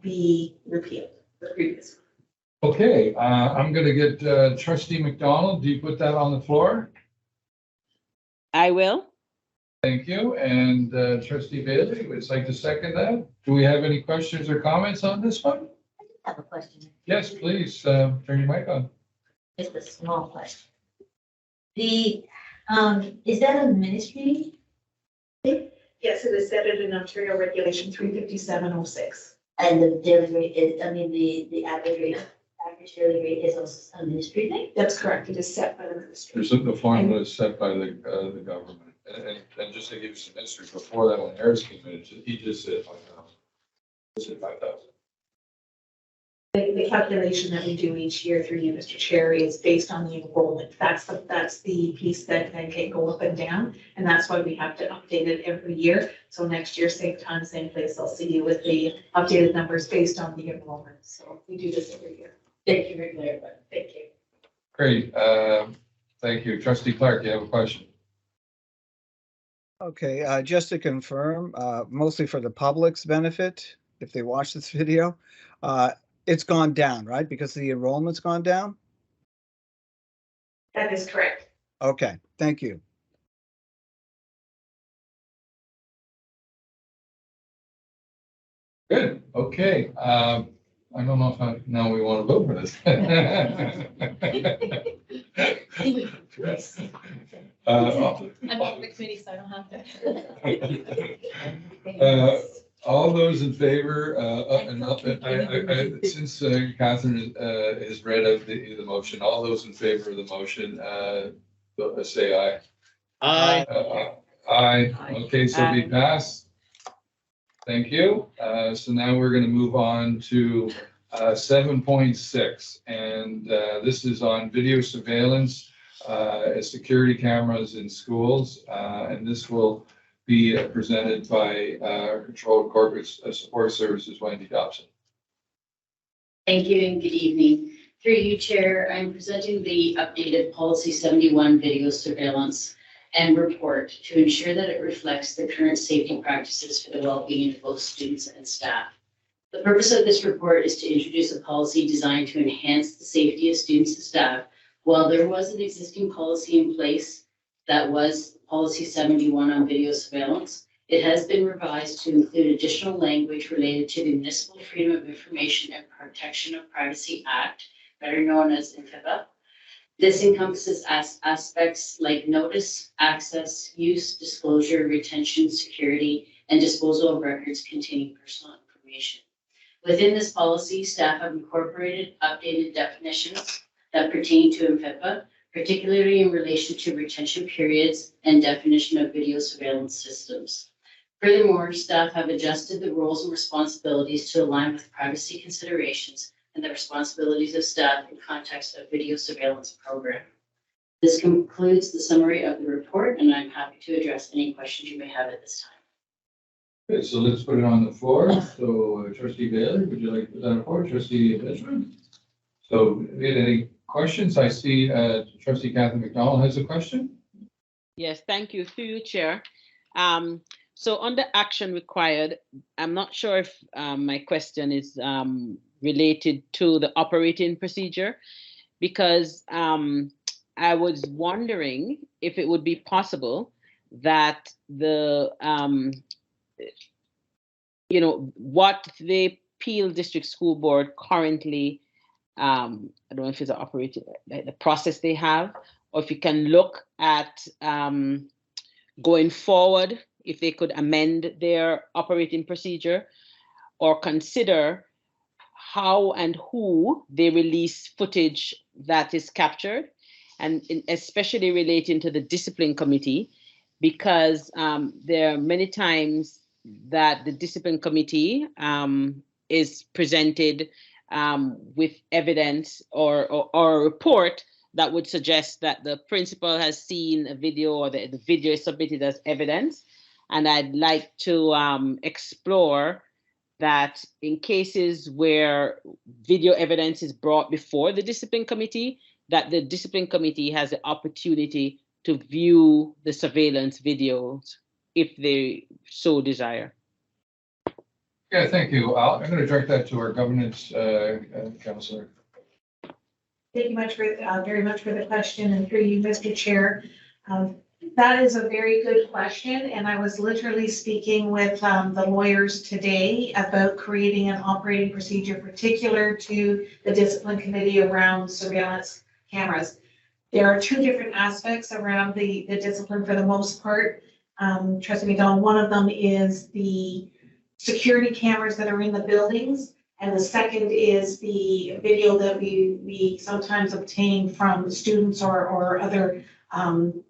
be repealed, the previous. Okay, I'm gonna get trustee McDonald. Do you put that on the floor? I will. Thank you. And trustee Bailey, would like to second that? Do we have any questions or comments on this one? I have a question. Yes, please, turn your mic on. Just a small question. The, is that a ministry? Yes, it is set in Ontario Regulation 35706. And the daily rate is, the average daily rate is also a ministry thing? That's correct. It is set by the ministry. The formula is set by the government. And just to give you some history, before that, when Harris came in, he just said 5,000. The calculation that we do each year through you, Mr. Chair, is based on the enrollment. That's the piece that can go up and down, and that's why we have to update it every year. So next year, same time, same place, I'll see you with the updated numbers based on the enrollment. So we do this every year. Thank you for clarifying. Thank you. Great, thank you. Trustee Clark, you have a question? Okay, just to confirm, mostly for the public's benefit, if they watch this video, it's gone down, right? Because the enrollment's gone down? That is correct. Okay, thank you. Good, okay. I don't know if now we want to vote for this. I'm on the committee, so I don't have to. All those in favor, since Catherine has read out the motion, all those in favor of the motion, say aye. Aye. Aye. Okay, so be passed. Thank you. So now we're going to move on to 7.6, and this is on video surveillance, security cameras in schools, and this will be presented by Controlled Corporate Support Services, Wendy Dobson. Thank you and good evening. Through you, Chair, I'm presenting the updated Policy 71 video surveillance and report to ensure that it reflects the current safety practices for the well-being of both students and staff. The purpose of this report is to introduce a policy designed to enhance the safety of students and staff. While there was an existing policy in place that was Policy 71 on video surveillance, it has been revised to include additional language related to the Municipal Freedom of Information and Protection of Privacy Act, better known as MFIPA. This encompasses aspects like notice, access, use, disclosure, retention, security, and disposal of records containing personal information. Within this policy, staff have incorporated updated definitions that pertain to MFIPA, particularly in relation to retention periods and definition of video surveillance systems. Furthermore, staff have adjusted the roles and responsibilities to align with privacy considerations and the responsibilities of staff in context of video surveillance program. This concludes the summary of the report, and I'm happy to address any questions you may have at this time. Okay, so let's put it on the floor. So Trustee Bailey, would you like to put that on the floor? Trustee Benjamin? So any questions? I see Trustee Catherine McDonald has a question. Yes, thank you. Through you, Chair. So under action required, I'm not sure if my question is related to the operating procedure, because I was wondering if it would be possible that what the Peel District School Board currently, I don't know if it's operating, the process they have, or if you can look at going forward, if they could amend their operating procedure or consider how and who they release footage that is captured, and especially relating to the discipline committee, because there are many times that the discipline committee is presented with evidence or a report that would suggest that the principal has seen a video or the video is submitted as evidence. And I'd like to explore that in cases where video evidence is brought before the discipline committee, that the discipline committee has the opportunity to view the surveillance videos if they so desire. Yeah, thank you. I'm going to direct that to our governance counselor. Thank you very much for the question, and through you, Mr. Chair. That is a very good question, and I was literally speaking with the lawyers today about creating an operating procedure particular to the discipline committee around surveillance cameras. There are two different aspects around the discipline for the most part. Trustee McDonald, one of them is the security cameras that are in the buildings, and the second is the video that we sometimes obtain from students or other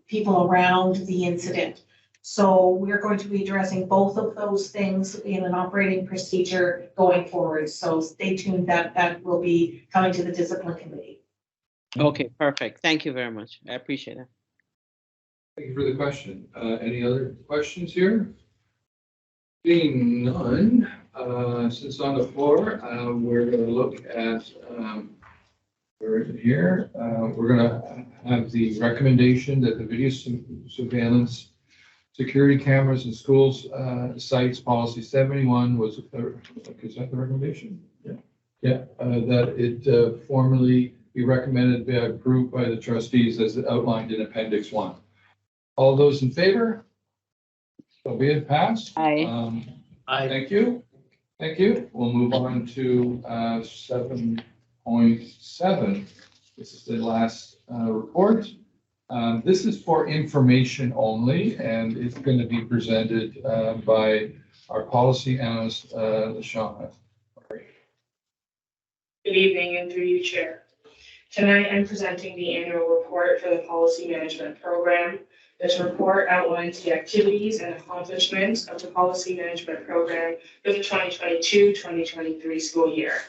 people around the incident. So we're going to be addressing both of those things in an operating procedure going forward. So stay tuned, that will be coming to the discipline committee. Okay, perfect. Thank you very much. I appreciate it. Thank you for the question. Any other questions here? Being none, since on the floor, we're going to look at where is it here? We're going to have the recommendation that the video surveillance security cameras in schools sites policy 71 was, is that the recommendation? Yeah. That it formally be recommended be approved by the trustees as outlined in Appendix 1. All those in favor? So be it passed. Aye. Aye. Thank you. Thank you. We'll move on to 7.7. This is the last report. This is for information only, and it's going to be presented by our policy analyst, Lashana. Good evening, and through you, Chair. Tonight, I'm presenting the annual report for the Policy Management Program. This report outlines the activities and accomplishments of the Policy Management Program for the 2022-2023 school year.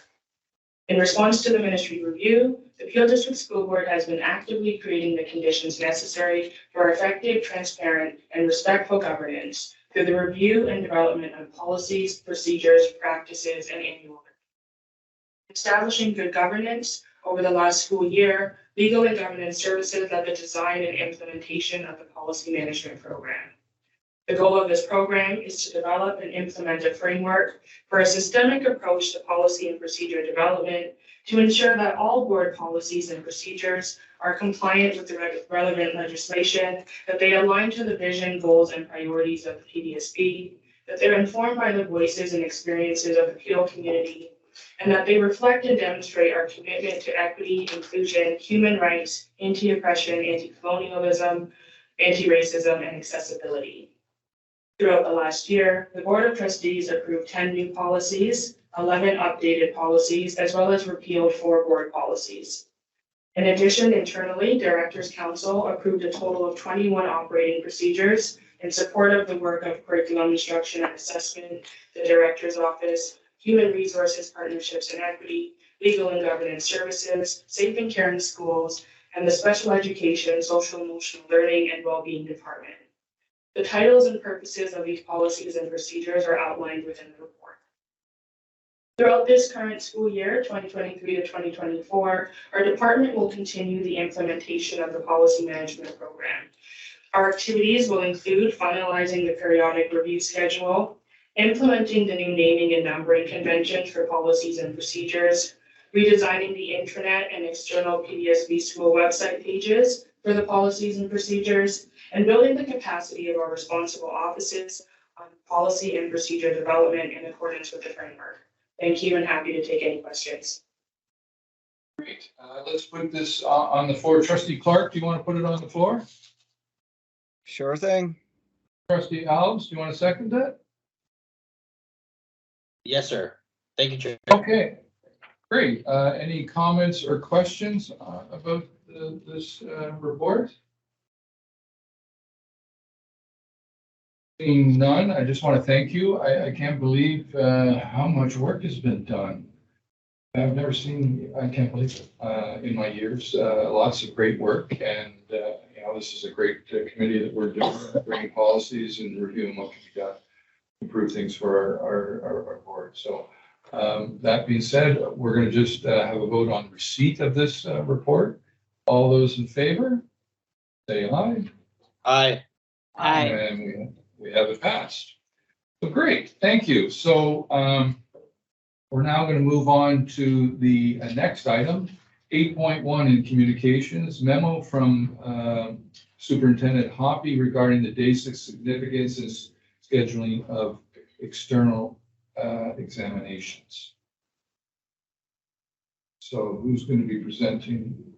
In response to the ministry review, the Peel District School Board has been actively creating the conditions necessary for effective, transparent, and respectful governance through the review and development of policies, procedures, practices, and annual. Establishing good governance over the last school year, Legal and Governance Services led the design and implementation of the Policy Management Program. The goal of this program is to develop and implement a framework for a systemic approach to policy and procedure development to ensure that all board policies and procedures are compliant with the relevant legislation, that they align to the vision, goals, and priorities of the PDSB, that they're informed by the voices and experiences of the Peel community, and that they reflect and demonstrate our commitment to equity, inclusion, human rights, anti-oppression, anti-colonialism, anti-racism, and accessibility. Throughout the last year, the Board of Trustees approved 10 new policies, 11 updated policies, as well as repealed 4 board policies. In addition, internally, Directors' Council approved a total of 21 operating procedures in support of the work of curriculum instruction and assessment, the Director's Office, Human Resources, Partnerships and Equity, Legal and Governance Services, Safe and Caring Schools, and the Special Education, Social Emotional Learning and Wellbeing Department. The titles and purposes of these policies and procedures are outlined within the report. Throughout this current school year, 2023 to 2024, our department will continue the implementation of the Policy Management Program. Our activities will include finalizing the periodic review schedule, implementing the new naming and numbering conventions for policies and procedures, redesigning the intranet and external PDSB school website pages for the policies and procedures, and building the capacity of our responsible offices on policy and procedure development in accordance with the framework. Thank you, and happy to take any questions. Great. Let's put this on the floor. Trustee Clark, do you want to put it on the floor? Sure thing. Trustee Alves, do you want to second that? Yes, sir. Thank you, Chair. Okay, great. Any comments or questions about this report? Seeing none, I just want to thank you. I can't believe how much work has been done. I've never seen, I can't believe it, in my years. Lots of great work, and you know, this is a great committee that we're doing, bringing policies and reviewing what can be done to improve things for our board. So that being said, we're going to just have a vote on receipt of this report. All those in favor, say aye. Aye. Aye. And we have it passed. So great, thank you. So we're now going to move on to the next item, 8.1 in communications, memo from Superintendent Hoppy regarding the days of significance and scheduling of external examinations. So who's going to be presenting,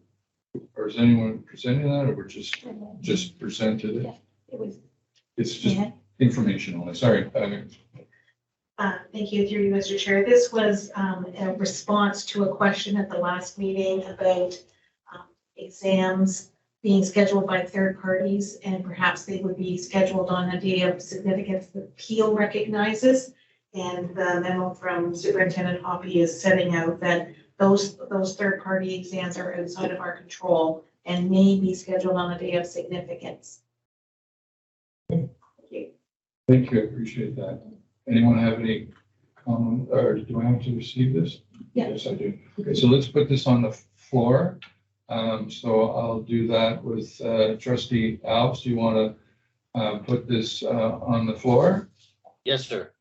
or is anyone presenting that, or we're just presented it? It was. It's just informational. Sorry. Thank you, through you, Mr. Chair. This was a response to a question at the last meeting about exams being scheduled by third parties, and perhaps they would be scheduled on a day of significance that Peel recognizes. And the memo from Superintendent Hoppy is setting out that those third party exams are outside of our control and may be scheduled on a day of significance. Thank you. Thank you. I appreciate that. Anyone have any comment, or do I have to receive this? Yeah. Yes, I do. Okay, so let's put this on the floor. So I'll do that with Trustee Alves. Do you want to put this on the floor? Yes, sir.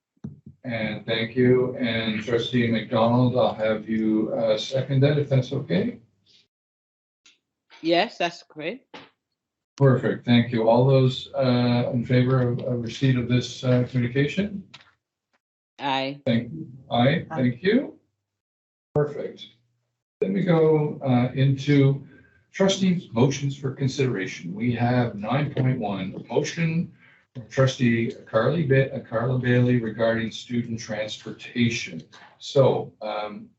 And thank you. And Trustee McDonald, I'll have you second that if that's okay. Yes, that's great. Perfect. Thank you. All those in favor of receipt of this communication? Aye. Thank you. Aye. Thank you. Perfect. Then we go into trustees' motions for consideration. We have 9.1, motion from Trustee Carla Bailey regarding student transportation. So,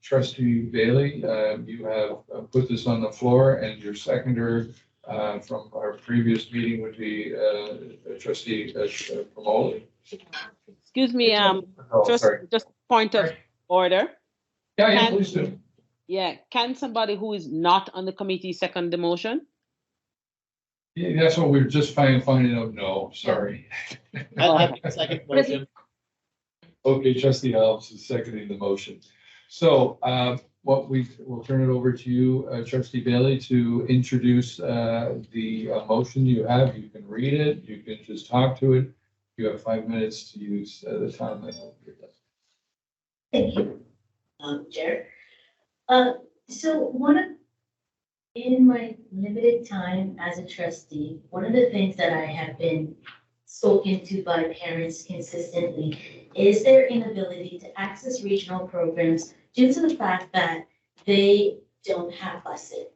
Trustee Bailey, you have put this on the floor, and your seconder from our previous meeting would be Trustee Promoli. Excuse me, just point of order. Yeah, please do. Yeah, can somebody who is not on the committee second the motion? Yeah, that's what we're just finding out. No, sorry. Second motion. Okay, Trustee Alves is seconding the motion. So we'll turn it over to you, Trustee Bailey, to introduce the motion you have. You can read it. You can just talk to it. You have 5 minutes to use the time that will give us. Thank you, Chair. So in my limited time as a trustee, one of the things that I have been spoken to by parents consistently is their inability to access regional programs due to the fact that they don't have busing.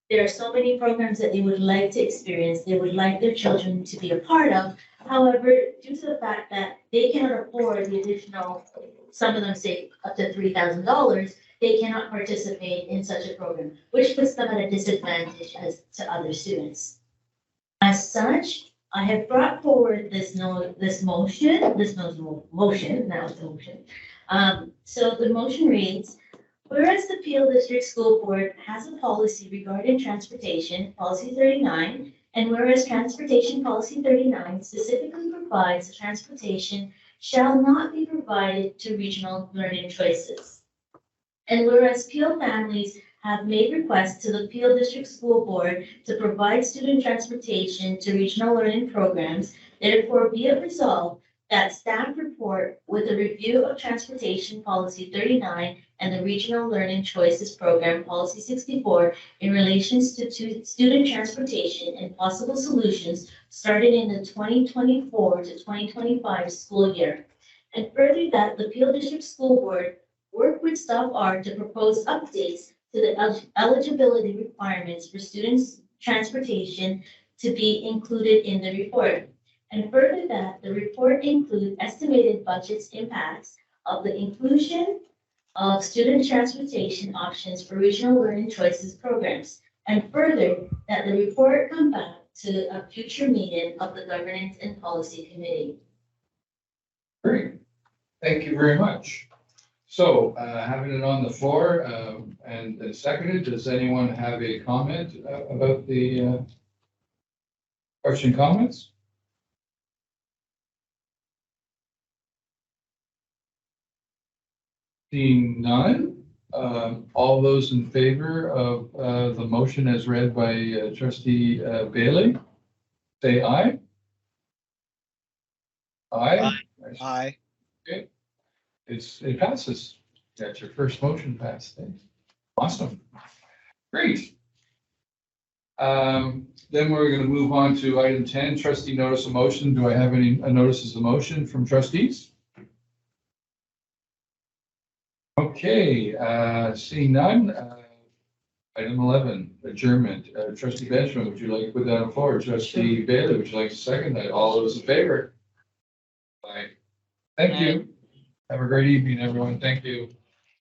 There are so many programs that they would like to experience, they would like their children to be a part of. However, due to the fact that they cannot afford the additional, some of them say up to $3,000, they cannot participate in such a program, which puts them at a disadvantage as to other students. As such, I have brought forward this motion. So the motion reads, whereas the Peel District School Board has a policy regarding transportation, Policy 39, and whereas Transportation Policy 39 specifically provides that transportation shall not be provided to regional learning choices. And whereas Peel families have made requests to the Peel District School Board to provide student transportation to regional learning programs, therefore be it resolved that staff report with a review of Transportation Policy 39 and the Regional Learning Choices Program Policy 64 in relations to student transportation and possible solutions starting in the 2024 to 2025 school year. And further, that the Peel District School Board work with Staff R to propose updates to the eligibility requirements for students' transportation to be included in the report. And further, that the report include estimated budgets impacts of the inclusion of student transportation options for regional learning choices programs. And further, that the report come back to a future meeting of the Governance and Policy Committee. Great. Thank you very much. So having it on the floor and seconded, does anyone have a comment about the question comments? Seeing none, all those in favor of the motion as read by Trustee Bailey, say aye. Aye. Aye. Okay. It passes. That's your first motion passed. Thanks. Awesome. Great. Then we're going to move on to item 10, trustee notice of motion. Do I have any notices of motion from trustees? Okay, seeing none. Item 11, adjournment. Trustee Benjamin, would you like to put that on the floor? Trustee Bailey, would you like to second that? All those in favor? Aye. Thank you. Have a great evening, everyone. Thank you.